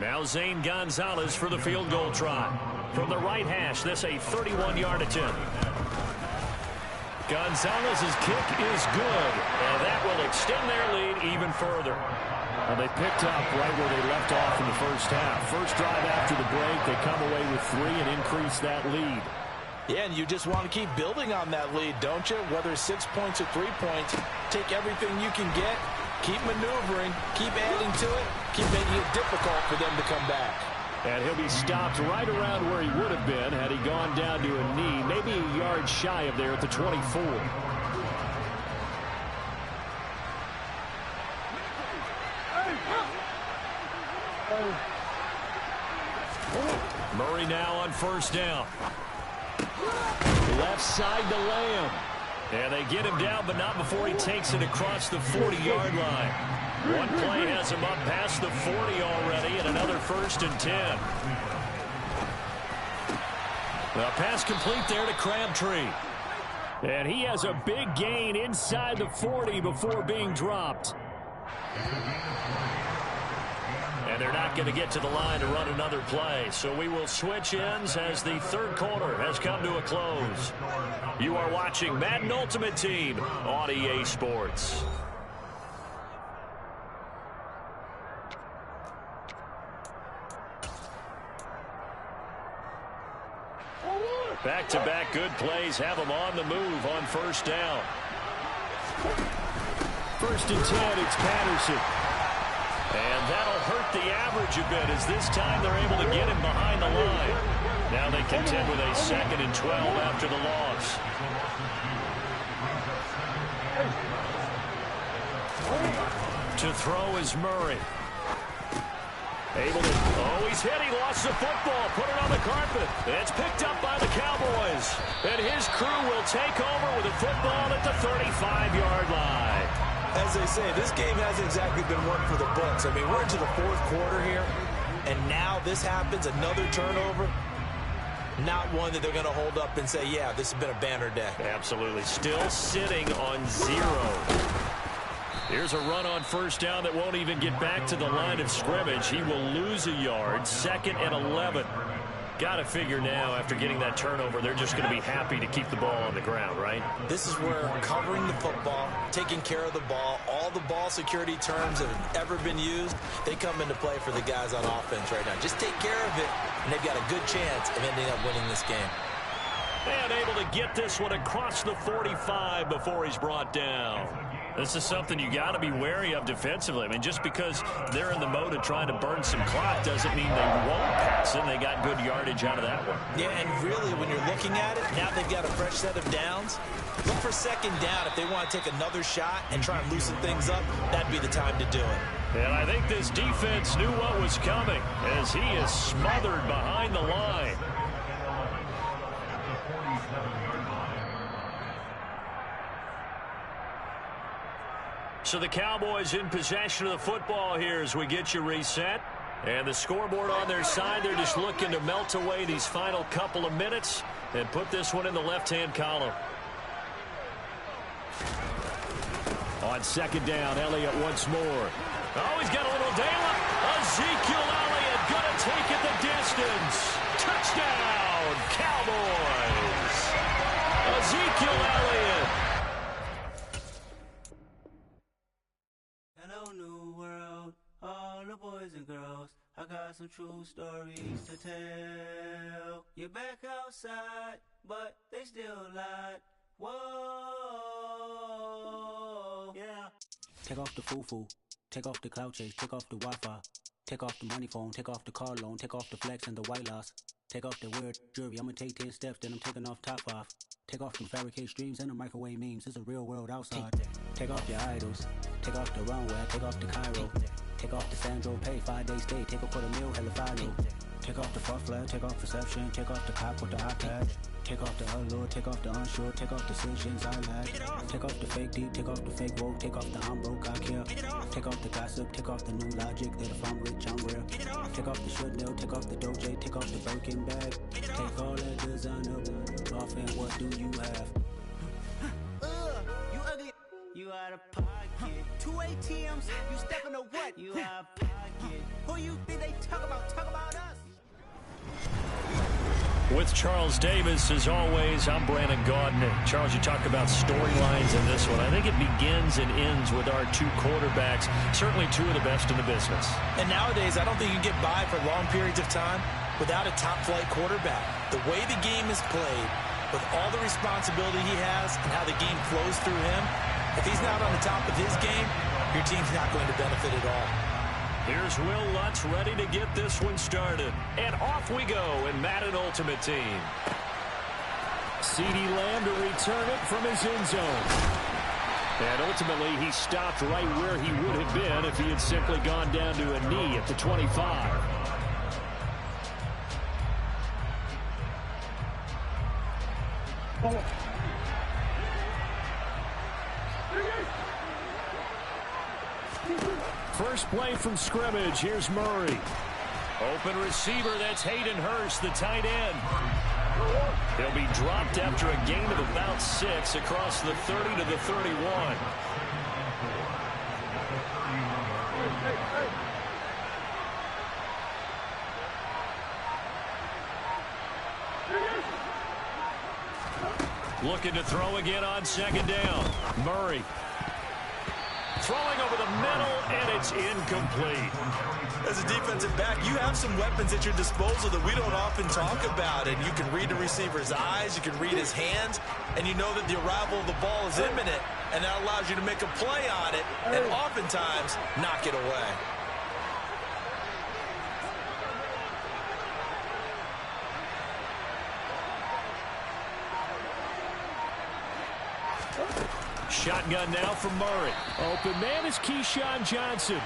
Now Zane Gonzalez for the field goal try. From the right hash, this a 31-yard attempt. Gonzalez's kick is good, and that will extend their lead even further. Well, they picked up right where they left off in the first half. First drive after the break, they come away with 3 and increase that lead. Yeah, and you just want to keep building on that lead, don't you? Whether it's 6 points or 3 points, take everything you can get, keep maneuvering, keep adding to it, keep making it difficult for them to come back. And he'll be stopped right around where he would have been had he gone down to a knee, maybe a yard shy of there at the 24. Murray now on first down. Left side to Lamb. And they get him down, but not before he takes it across the 40-yard line. One play has him up past the 40 already, and another 1st and 10. Well, pass complete there to Crabtree. And he has a big gain inside the 40 before being dropped. And they're not going to get to the line to run another play. So we will switch ends as the 3rd quarter has come to a close. You are watching Madden Ultimate Team on EA Sports. Back-to-back good plays have them on the move on first down. 1st and 10, it's Patterson. And that'll hurt the average a bit as this time they're able to get him behind the line. Now they contend with a 2nd and 12 after the loss. To throw is Murray. Able to, he's hit, he lost the football, put it on the carpet. It's picked up by the Cowboys. And his crew will take over with a football at the 35-yard line. As they say, this game hasn't exactly been one for the books. I mean, we're into the 4th quarter here, and now this happens, another turnover. Not one that they're going to hold up and say, yeah, this has been a banner day. Absolutely. Still sitting on 0. Here's a run on first down that won't even get back to the line of scrimmage. He will lose a yard. 2nd and 11. Got to figure now, after getting that turnover, they're just going to be happy to keep the ball on the ground, right? This is where covering the football, taking care of the ball, all the ball security terms that have ever been used, they come into play for the guys on offense right now. Just take care of it, and they've got a good chance of ending up winning this game. And able to get this one across the 45 before he's brought down. This is something you got to be wary of defensively. I mean, just because they're in the mode of trying to burn some clock doesn't mean they won't pass it. They got good yardage out of that one. Yeah, and really, when you're looking at it, now they've got a fresh set of downs. Look for second down if they want to take another shot and try and loosen things up. That'd be the time to do it. And I think this defense knew what was coming as he is smothered behind the line. So the Cowboys in possession of the football here as we get you reset. And the scoreboard on their side, they're just looking to melt away these final couple of minutes and put this one in the left-hand column. On second down, Elliott once more. Oh, he's got a little daylight. Ezekiel Elliott going to take it the distance. Touchdown, Cowboys. Ezekiel Elliott. Hello, new world, all the boys and girls. I got some true stories to tell. You're back outside, but they still lied. Whoa, yeah. Take off the foo-foo, take off the cloud chase, take off the Wi-Fi, take off the money phone, take off the car loan, take off the flex and the white loss. Take off the weird jewelry, I'ma take 10 steps, then I'm taking off top 5. Take off them fabricated streams and the microwave memes, it's a real world outside. Take off your idols, take off the runway, take off the Cairo. Take off the Sandro pay, 5-day stay, take a $250,000, hella final. Take off the fuck flag, take off perception, take off the cop with the iPad. Take off the allure, take off the unsure, take off decisions I lack. Take off the fake deep, take off the fake woke, take off the I'm broke, I care. Take off the gossip, take off the new logic that if I'm rich, I'm rare. Take off the should know, take off the Doge, take off the Birkin bag. Take all that designer off and what do you have? You ugly. You out of pocket. 2 ATMs, you stepping to what? You out of pocket. Who you think they talk about? Talk about us. With Charles Davis, as always, I'm Brandon Gaudin. Charles, you talk about storylines in this one. I think it begins and ends with our two quarterbacks, certainly two of the best in the business. And nowadays, I don't think you can get by for long periods of time without a top-flight quarterback. The way the game is played, with all the responsibility he has and how the game flows through him, if he's not on the top of his game, your team's not going to benefit at all. Here's Will Lutz ready to get this one started. And off we go in Madden Ultimate Team. CeeDee Lamb to return it from his end zone. And ultimately, he stopped right where he would have been if he had simply gone down to a knee at the 25. First play from scrimmage. Here's Murray. Open receiver. That's Hayden Hurst, the tight end. He'll be dropped after a gain of about 6 across the 30 to the 31. Looking to throw again on second down. Murray. Throwing over the middle, and it's incomplete. As a defensive back, you have some weapons at your disposal that we don't often talk about. And you can read the receiver's eyes, you can read his hands, and you know that the arrival of the ball is imminent, and that allows you to make a play on it, and oftentimes knock it away. Shotgun now from Murray. Open man is Keyshawn Johnson.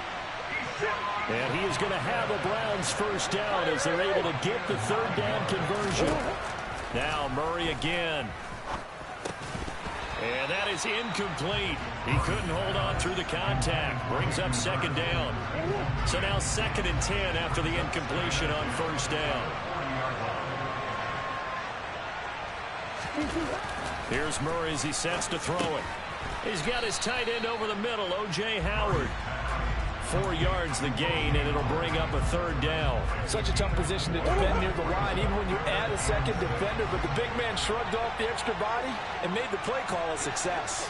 And he is going to have a Browns first down as they're able to get the third down conversion. Now Murray again. And that is incomplete. He couldn't hold on through the contact. Brings up second down. So now 2nd and 10 after the incompletion on first down. Here's Murray as he sets to throw it. He's got his tight end over the middle, O.J. Howard. 4 yards the gain, and it'll bring up a 3rd down. Such a tough position to defend near the line, even when you add a second defender, but the big man shrugged off the extra body and made the play call a success.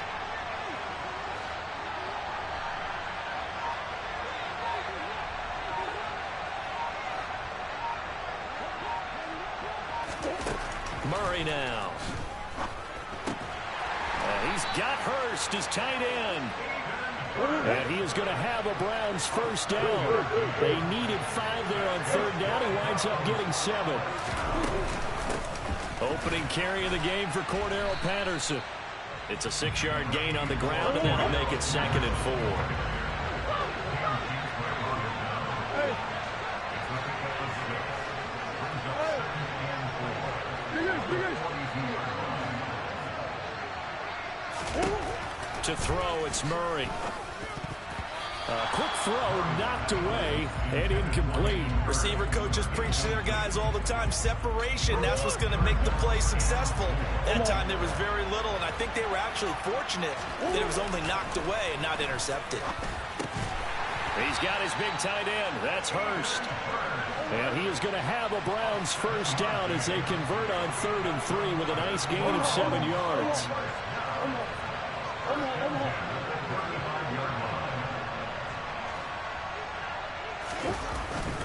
Murray now. He's got Hurst as tight end. And he is going to have a Browns first down. They needed 5 there on 3rd down. He winds up getting 7. Opening carry of the game for Cordero Patterson. It's a 6-yard gain on the ground, and that'll make it 2nd and 4. To throw, it's Murray. Quick throw, knocked away, and incomplete. Receiver coaches preach to their guys all the time. Separation, that's what's going to make the play successful. That time there was very little, and I think they were actually fortunate that it was only knocked away and not intercepted. He's got his big tight end. That's Hurst. And he is going to have a Browns first down as they convert on 3rd and 3 with a nice gain of 7 yards.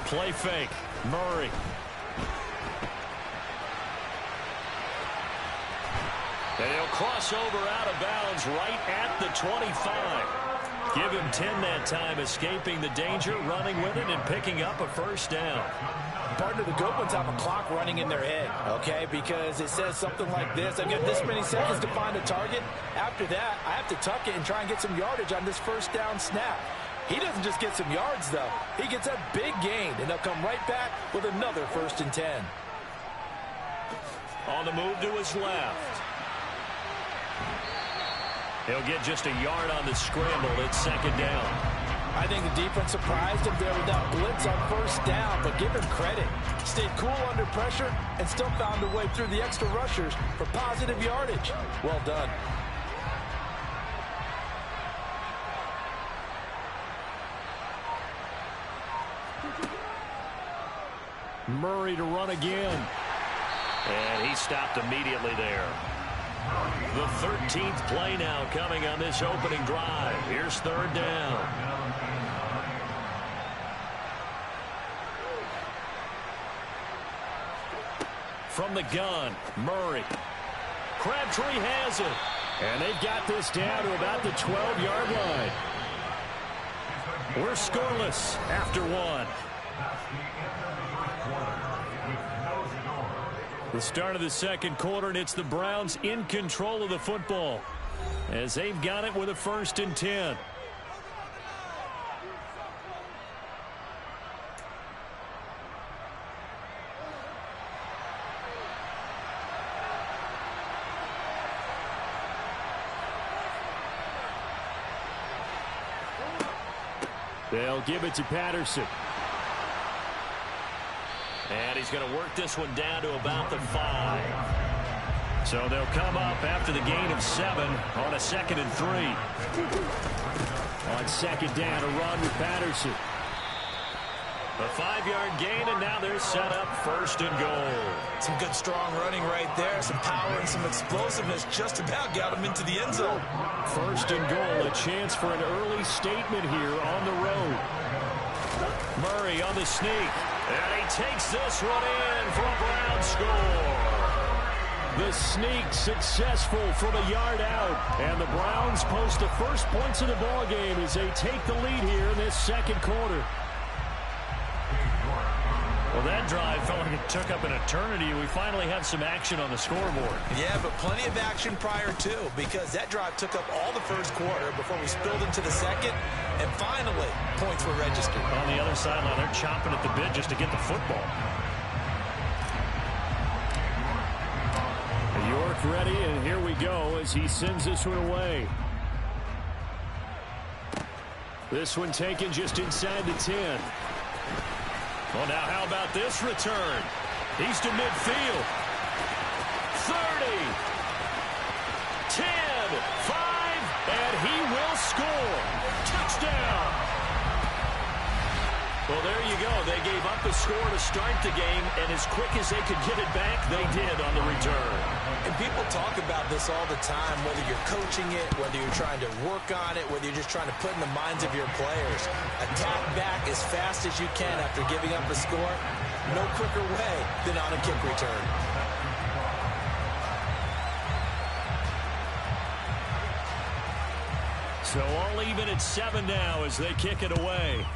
Play fake. Murray. And he'll cross over out of bounds right at the 25. Give him 10 that time, escaping the danger, running with it, and picking up a first down. Partner, the good ones have a clock running in their head, okay? Because it says something like this. I've got this many seconds to find a target. After that, I have to tuck it and try and get some yardage on this first down snap. He doesn't just get some yards, though. He gets a big gain, and they'll come right back with another 1st and 10. On the move to his left. He'll get just a yard on the scramble. It's 2nd down. I think the defense surprised him there with that blitz on 1st down, but give him credit. Stayed cool under pressure and still found a way through the extra rushers for positive yardage. Well done. Murray to run again. And he stopped immediately there. The 13th play now coming on this opening drive. Here's 3rd down. From the gun, Murray. Crabtree has it. And they've got this down to about the 12-yard line. We're scoreless after 1. The start of the 2nd quarter, and it's the Browns in control of the football as they've got it with a 1st and 10. They'll give it to Patterson. And he's going to work this one down to about the 5. So they'll come up after the gain of 7 on a 2nd and 3. On 2nd down, a run with Patterson. A 5-yard gain, and now they're set up 1st and goal. Some good, strong running right there. Some power and some explosiveness just about got him into the end zone. 1st and goal, a chance for an early statement here on the road. Murray on the sneak. And he takes this one in for a Brown score. The sneak successful from a yard out. And the Browns post the first points of the ball game as they take the lead here in this 2nd quarter. Well, that drive felt like it took up an eternity. We finally have some action on the scoreboard. Yeah, but plenty of action prior to, because that drive took up all the 1st quarter before we spilled into the 2nd, and finally, points were registered. On the other sideline, they're chomping at the bit just to get the football. York ready, and here we go as he sends this one away. This one taken just inside the 10. Well, now how about this return? He's to midfield. 30, 10, 5, and he will score. Touchdown. Well, there you go. They gave up a score to start the game, and as quick as they could get it back, they did on the return. And people talk about this all the time, whether you're coaching it, whether you're trying to work on it, whether you're just trying to put in the minds of your players. Attack back as fast as you can after giving up a score. No quicker way than on a kick return. So all even at 7 now as they kick it away.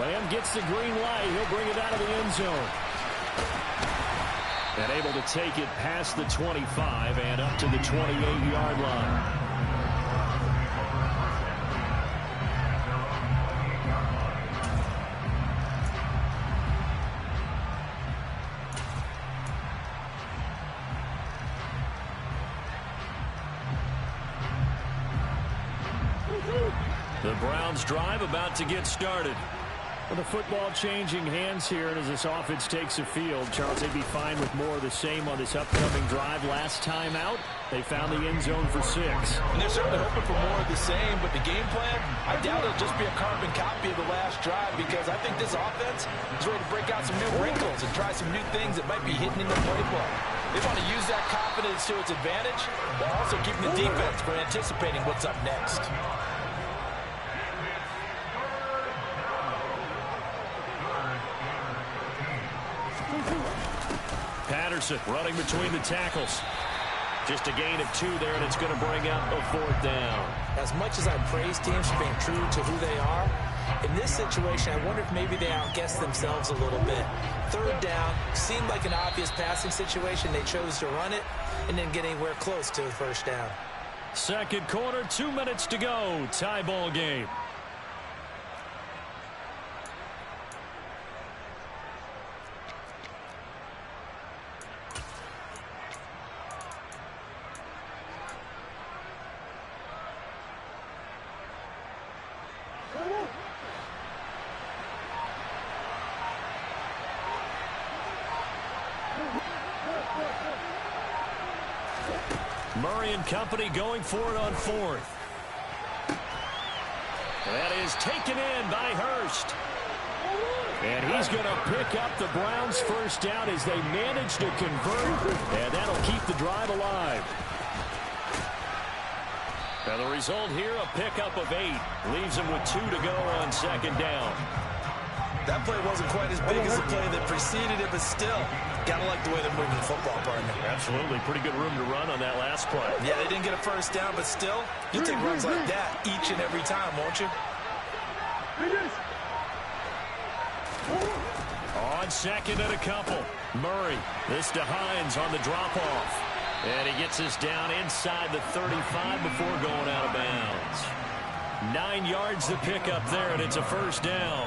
Lamb gets the green light. He'll bring it out of the end zone. And able to take it past the 25 and up to the 28-yard line. The Browns drive about to get started. Well, the football changing hands here, and as this offense takes the field, Charles, they'd be fine with more of the same on this upcoming drive. Last time out, they found the end zone for 6. And they're certainly hoping for more of the same, but the game plan, I doubt it'll just be a carbon copy of the last drive, because I think this offense is ready to break out some new wrinkles and try some new things that might be hidden in the playbook. They want to use that confidence to its advantage, while also keeping the defense from anticipating what's up next. Patterson running between the tackles. Just a gain of 2 there, and it's going to bring up a 4th down. As much as I praise teams for being true to who they are, in this situation, I wonder if maybe they outguessed themselves a little bit. 3rd down, seemed like an obvious passing situation. They chose to run it and didn't get anywhere close to the 1st down. Second quarter, 2 minutes to go. Tie ball game. Murray and company going for it on 4th. That is taken in by Hurst. And he's going to pick up the Browns' 1st down as they manage to convert. And that'll keep the drive alive. And the result here, a pickup of 8. Leaves them with 2 to go on 2nd down. That play wasn't quite as big as the play that preceded it, but still, gotta like the way they're moving the football, partner. Absolutely. Pretty good room to run on that last play. Yeah, they didn't get a 1st down, but still, you take runs like that each and every time, won't you? On 2nd and a couple. Murray. This to Hines on the drop-off. And he gets us down inside the 35 before going out of bounds. 9 yards to pick up there, and it's a 1st down.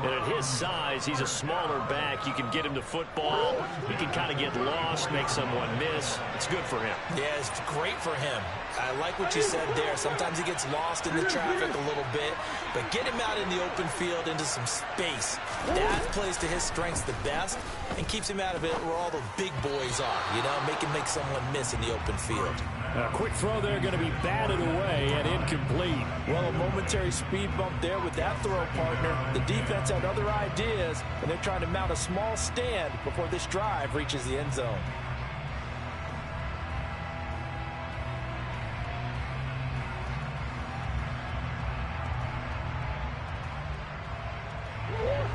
And at his size, he's a smaller back. You can get him to football. He can kind of get lost, make someone miss. It's good for him. Yeah, it's great for him. I like what you said there. Sometimes he gets lost in the traffic a little bit, but get him out in the open field into some space. That plays to his strengths the best and keeps him out of it where all the big boys are, you know, make someone miss in the open field. A quick throw there going to be batted away and incomplete. Well, a momentary speed bump there with that throw, partner. The defense had other ideas, and they're trying to mount a small stand before this drive reaches the end zone.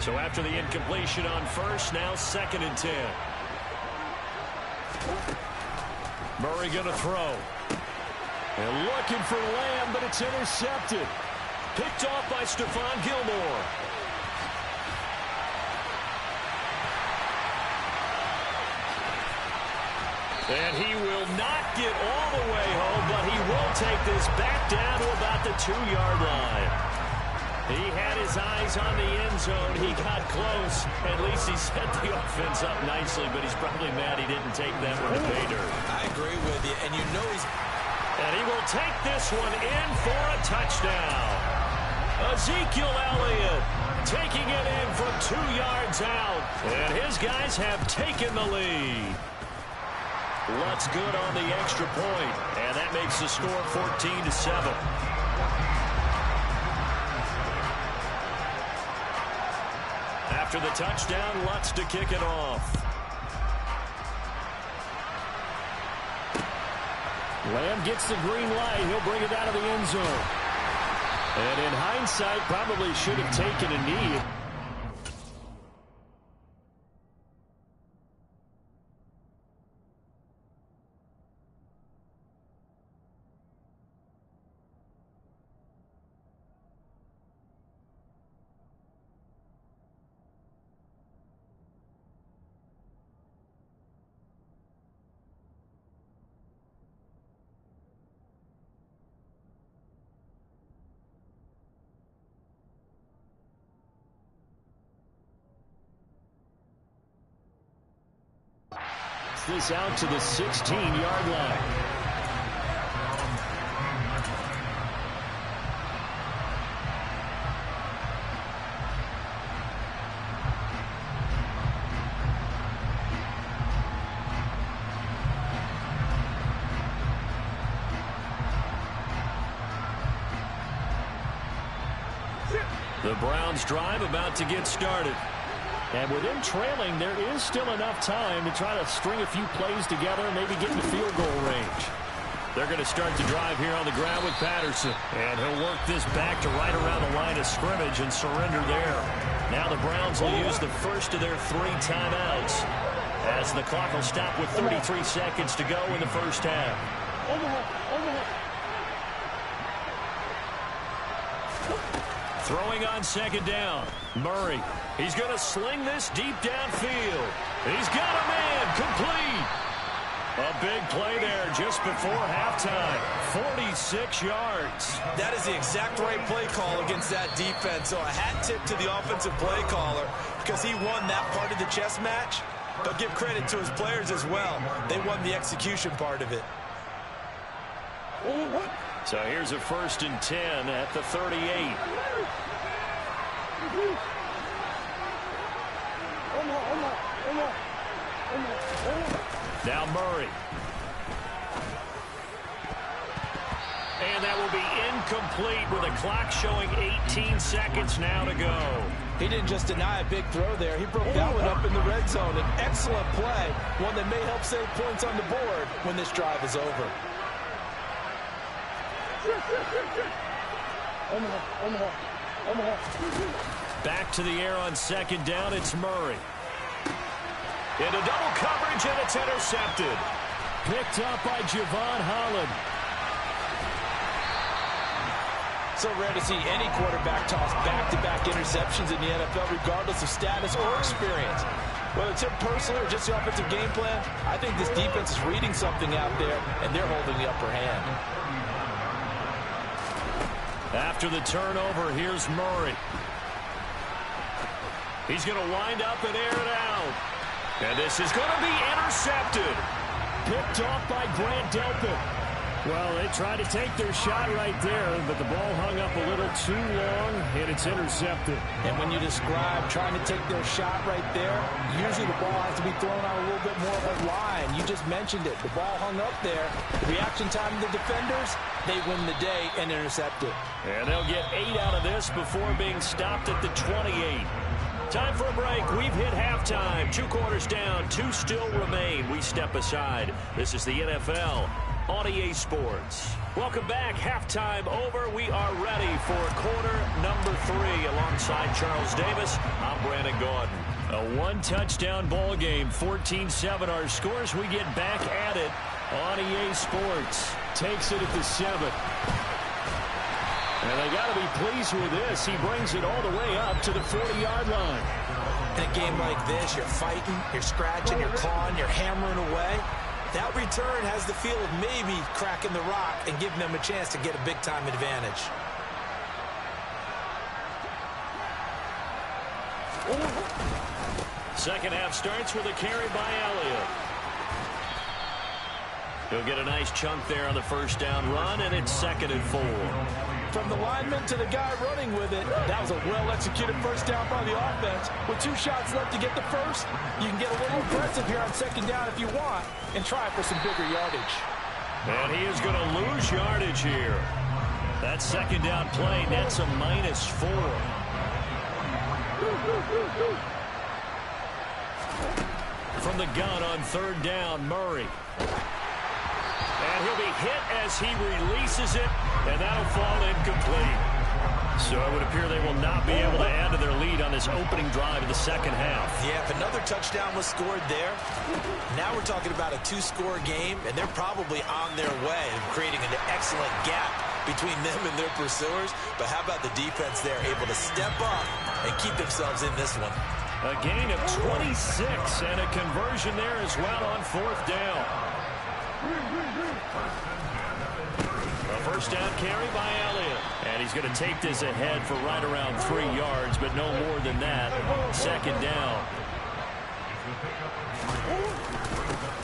So after the incompletion on 1st, now 2nd and 10. Murray going to throw. And looking for Lamb, but it's intercepted. Picked off by Stephon Gilmore. And he will not get all the way home, but he will take this back down to about the 2-yard line. He had his eyes on the end zone. He got close. At least he set the offense up nicely, but he's probably mad he didn't take that one to pay dirt. I agree with you, and you know he's... And he will take this one in for a touchdown. Ezekiel Elliott taking it in from 2 yards out. And his guys have taken the lead. Lutz good on the extra point, and that makes the score 14-7. After the touchdown, Lutz to kick it off. Lamb gets the green light. He'll bring it out of the end zone. And in hindsight, probably should have taken a knee. This out to the 16-yard line. The Browns drive about to get started. And with them trailing, there is still enough time to try to string a few plays together and maybe get in the field goal range. They're going to start the drive here on the ground with Patterson. And he'll work this back to right around the line of scrimmage and surrender there. Now the Browns will use the first of their 3 timeouts as the clock will stop with 33 seconds to go in the first half. Throwing on second down. Murray. He's going to sling this deep downfield. He's got a man complete. A big play there just before halftime. 46 yards. That is the exact right play call against that defense. So a hat tip to the offensive play caller because he won that part of the chess match. But give credit to his players as well. They won the execution part of it. So here's a 1st and 10 at the 38. Now Murray. And that will be incomplete with a clock showing 18 seconds now to go. He didn't just deny a big throw there. He broke that one up in the red zone. An excellent play, one that may help save points on the board when this drive is over. Back to the air on second down, it's Murray. Into double coverage, and it's intercepted. Picked up by Javon Holland. So rare to see any quarterback toss back-to-back interceptions in the NFL, regardless of status or experience. Whether it's him personally or just the offensive game plan, I think this defense is reading something out there, and they're holding the upper hand. After the turnover, here's Murray. He's going to wind up and air it out. And this is going to be intercepted. Picked off by Grant Delpit. Well, they tried to take their shot right there, but the ball hung up a little too long, and it's intercepted. And when you describe trying to take their shot right there, usually the ball has to be thrown out a little bit more of a line. You just mentioned it. The ball hung up there. The reaction time of the defenders, they win the day and intercept it. And they'll get 8 out of this before being stopped at the 28. Time for a break. We've hit halftime. 2 quarters down. 2 still remain. We step aside. This is the NFL on EA Sports. Welcome back. Halftime over. We are ready for quarter number 3. Alongside Charles Davis, I'm Brandon Gaudin. A 1-touchdown ball game. 14-7 our scores. We get back at it on EA Sports. Takes it at the 7. And they got to be pleased with this. He brings it all the way up to the 40-yard line. In a game like this, you're fighting, you're scratching, you're clawing, you're hammering away. That return has the feel of maybe cracking the rock and giving them a chance to get a big-time advantage. Second half starts with a carry by Elliott. He'll get a nice chunk there on the first down run, and it's 2nd and 4. From the lineman to the guy running with it, that was a well-executed first down by the offense. With 2 shots left to get the first, you can get a little aggressive here on second down if you want and try for some bigger yardage. And he is going to lose yardage here. That second down play nets a -4. From the gun on third down, Murray. And he'll be hit as he releases it, and that'll fall incomplete. So it would appear they will not be able to add to their lead on this opening drive of the second half. Yeah, if another touchdown was scored there, now we're talking about a two-score game, and they're probably on their way of creating an excellent gap between them and their pursuers. But how about the defense there, able to step up and keep themselves in this one? A gain of 26 and a conversion there as well on fourth down. A first down carry by Elliott. And he's going to take this ahead for right around 3 yards, but no more than that. Second down.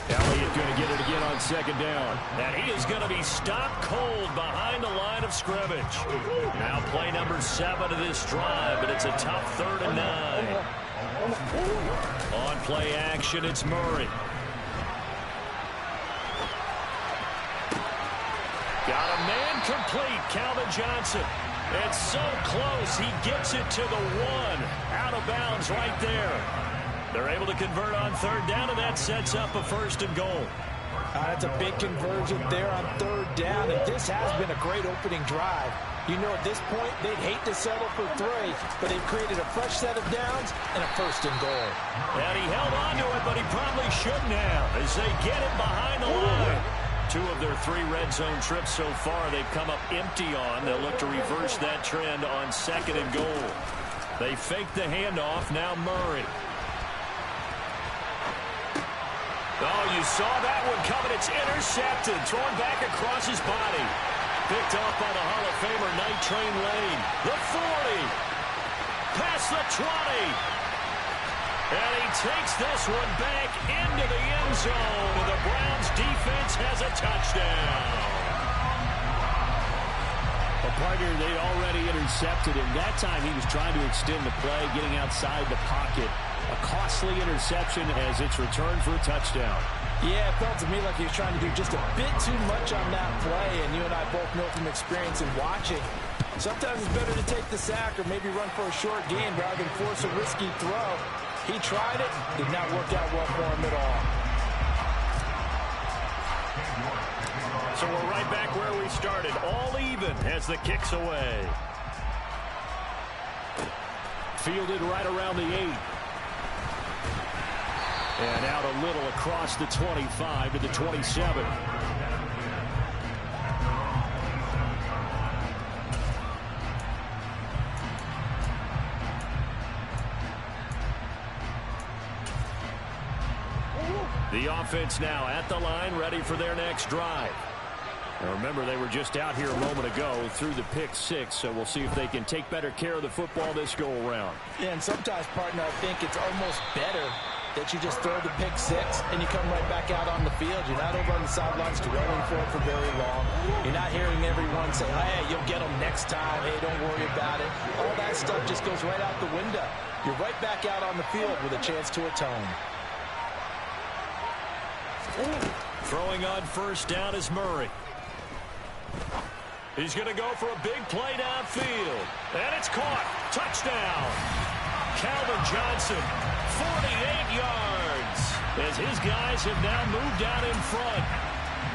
Elliott going to get it again on second down. And he is going to be stopped cold behind the line of scrimmage. Now play number 7 of this drive, but it's a tough 3rd and 9. On play action, it's Murray. Got a man complete, Calvin Johnson. It's so close, he gets it to the 1. Out of bounds right there. They're able to convert on third down, and that sets up a first and goal. That's a big conversion there on third down, and this has been a great opening drive. You know, at this point, they'd hate to settle for 3, but they've created a fresh set of downs and a first and goal. And he held on to it, but he probably shouldn't have as they get him behind the line. 2 of their 3 red zone trips so far they've come up empty on. They'll look to reverse that trend on second and goal. They fake the handoff, now Murray. Oh, you saw that one coming. It's intercepted. Thrown back across his body. Picked off by the Hall of Famer, Night Train Lane. The 40. Past the 20. And he takes this one back into the end zone. And the Browns defense has a touchdown. A partner they already intercepted him. That time he was trying to extend the play, getting outside the pocket. A costly interception as it's returned for a touchdown. Yeah, it felt to me like he was trying to do just a bit too much on that play, and you and I both know from experience in watching. Sometimes it's better to take the sack or maybe run for a short gain rather than force a risky throw. He tried it, did not work out well for him at all. So we're right back where we started, all even as the kick's away. Fielded right around the 8. And out a little across the 25 to the 27. The offense now at the line, ready for their next drive. Now remember, they were just out here a moment ago through the pick 6, so we'll see if they can take better care of the football this go-around. Yeah, and sometimes, partner, I think it's almost better that you just throw the pick 6 and you come right back out on the field. You're not over on the sidelines running for it for very long. You're not hearing everyone say, hey, you'll get them next time. Hey, don't worry about it. All that stuff just goes right out the window. You're right back out on the field with a chance to atone. Throwing on first down is Murray. He's going to go for a big play downfield. And it's caught. Touchdown. Calvin Johnson, 48 yards. As his guys have now moved out in front.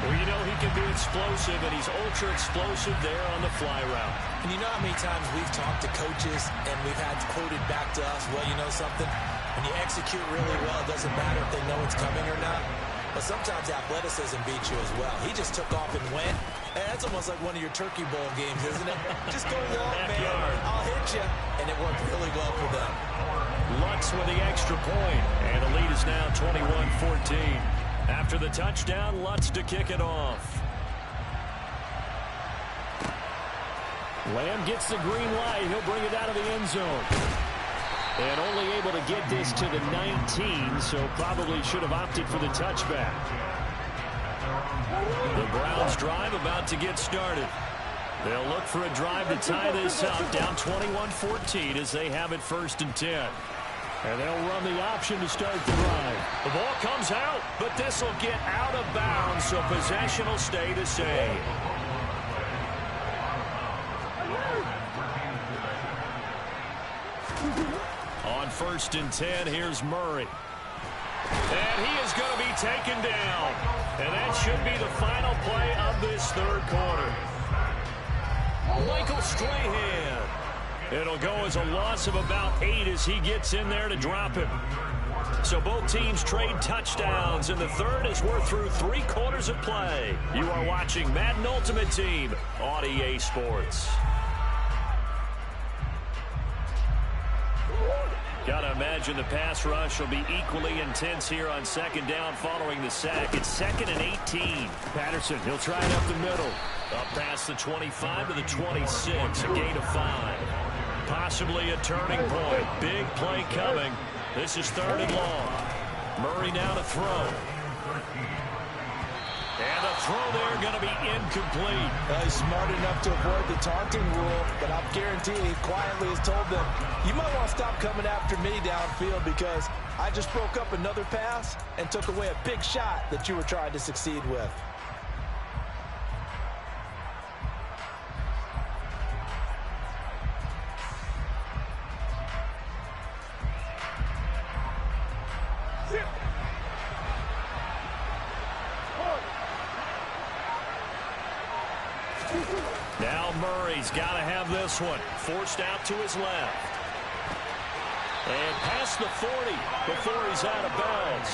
Well, you know he can be explosive, and he's ultra explosive there on the fly route. And you know how many times we've talked to coaches and we've had quoted back to us, well, you know something? When you execute really well, it doesn't matter if they know it's coming or not. But sometimes athleticism beats you as well. He just took off and went. And that's almost like one of your Turkey Bowl games, isn't it? Just go long, man. I'll hit you. And it worked really well for them. Lutz with the extra point. And the lead is now 21-14. After the touchdown, Lutz to kick it off. Lamb gets the green light. He'll bring it out of the end zone. And only able to get this to the 19, so probably should have opted for the touchback. The Browns drive about to get started. They'll look for a drive to tie this up, down 21-14 as they have it 1st and 10. And they'll run the option to start the drive. The ball comes out, but this will get out of bounds, so possession will stay the same. On 1st and 10, here's Murray. And he is going to be taken down. And that should be the final play of this third quarter. Michael Strahan. It'll go as a loss of about 8 as he gets in there to drop him. So both teams trade touchdowns, and the third as we're through 3 quarters of play. You are watching Madden Ultimate Team on EA Sports. Gotta imagine the pass rush will be equally intense here on second down following the sack. It's 2nd and 18. Patterson, he'll try it up the middle. Up past the 25 to the 26, a gain of 5. Possibly a turning point. Big play coming. This is 3rd and long. Murray now to throw. And the throw there going to be incomplete. He's smart enough to avoid the taunting rule, but I'm guaranteeing he quietly has told them, you might want to stop coming after me downfield because I just broke up another pass and took away a big shot that you were trying to succeed with. Now Murray's got to have this one. Forced out to his left. And past the 40 before he's out of bounds.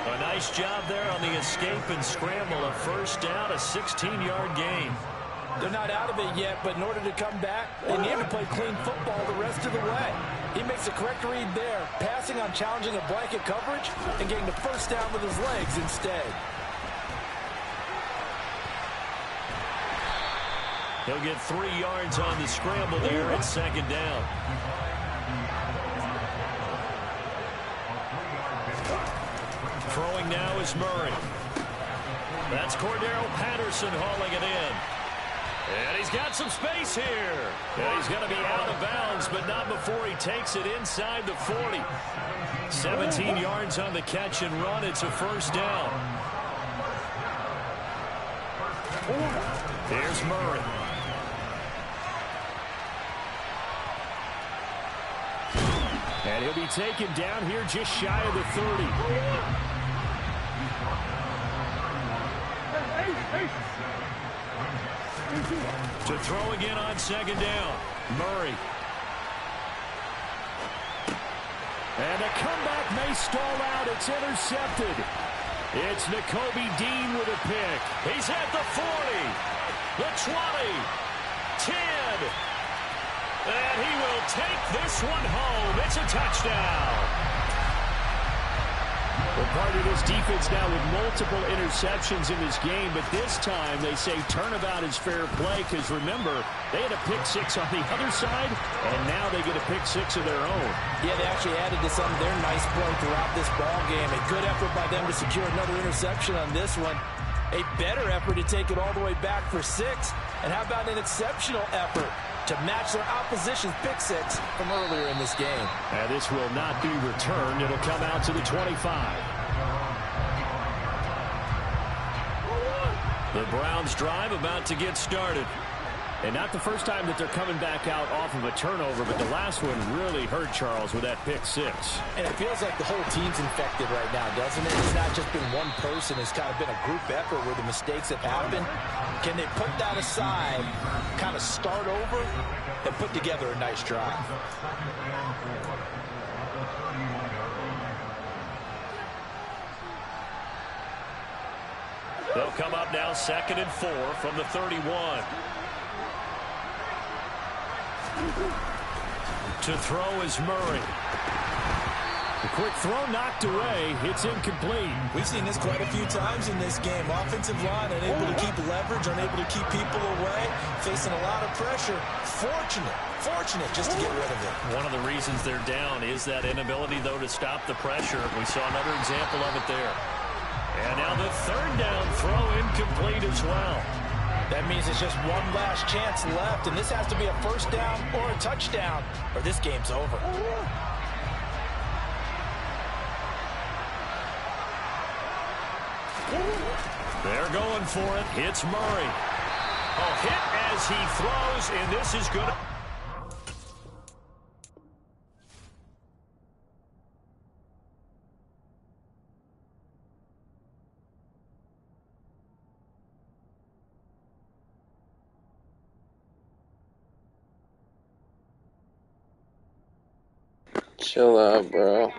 A nice job there on the escape and scramble. A first down, a 16-yard gain. They're not out of it yet, but in order to come back, they need to play clean football the rest of the way. He makes the correct read there, passing on challenging a blanket coverage and getting the first down with his legs instead. He'll get 3 yards on the scramble there at second down. Throwing now is Murray. That's Cordero Patterson hauling it in. And he's got some space here. And he's going to be out of bounds, but not before he takes it inside the 40. 17 yards on the catch and run. It's a first down. Here's Murray. And he'll be taken down here just shy of the 30. To throw again on second down. Murray. And the comeback may stall out. It's intercepted. It's Nakobe Dean with a pick. He's at the 40. The 20. 10. And he will take this one home. It's a touchdown. Well, part of this defense now with multiple interceptions in this game, but this time they say turnabout is fair play because, remember, they had a pick 6 on the other side, and now they get a pick 6 of their own. Yeah, they actually added to some of their nice play throughout this ball game. A good effort by them to secure another interception on this one. A better effort to take it all the way back for 6. And how about an exceptional effort to match their opposition's pick 6 from earlier in this game. And this will not be returned. It'll come out to the 25. The Browns drive about to get started. And not the first time that they're coming back out off of a turnover, but the last one really hurt Charles with that pick 6. And it feels like the whole team's infected right now, doesn't it? It's not just been one person. It's kind of been a group effort where the mistakes have happened. Can they put that aside, kind of start over, and put together a nice drive? They'll come up now 2nd and 4 from the 31. To throw is Murray. The quick throw knocked away. It's incomplete. We've seen this quite a few times in this game. Offensive line unable to keep leverage, unable to keep people away, facing a lot of pressure. Fortunate just to get rid of it. One of the reasons they're down is that inability, though, to stop the pressure. We saw another example of it there. And now the 3rd down throw incomplete as well. That means it's just one last chance left, and this has to be a first down or a touchdown, or this game's over. They're going for it. It's Murray. A hit as he throws, and this is good. Chill out, bro.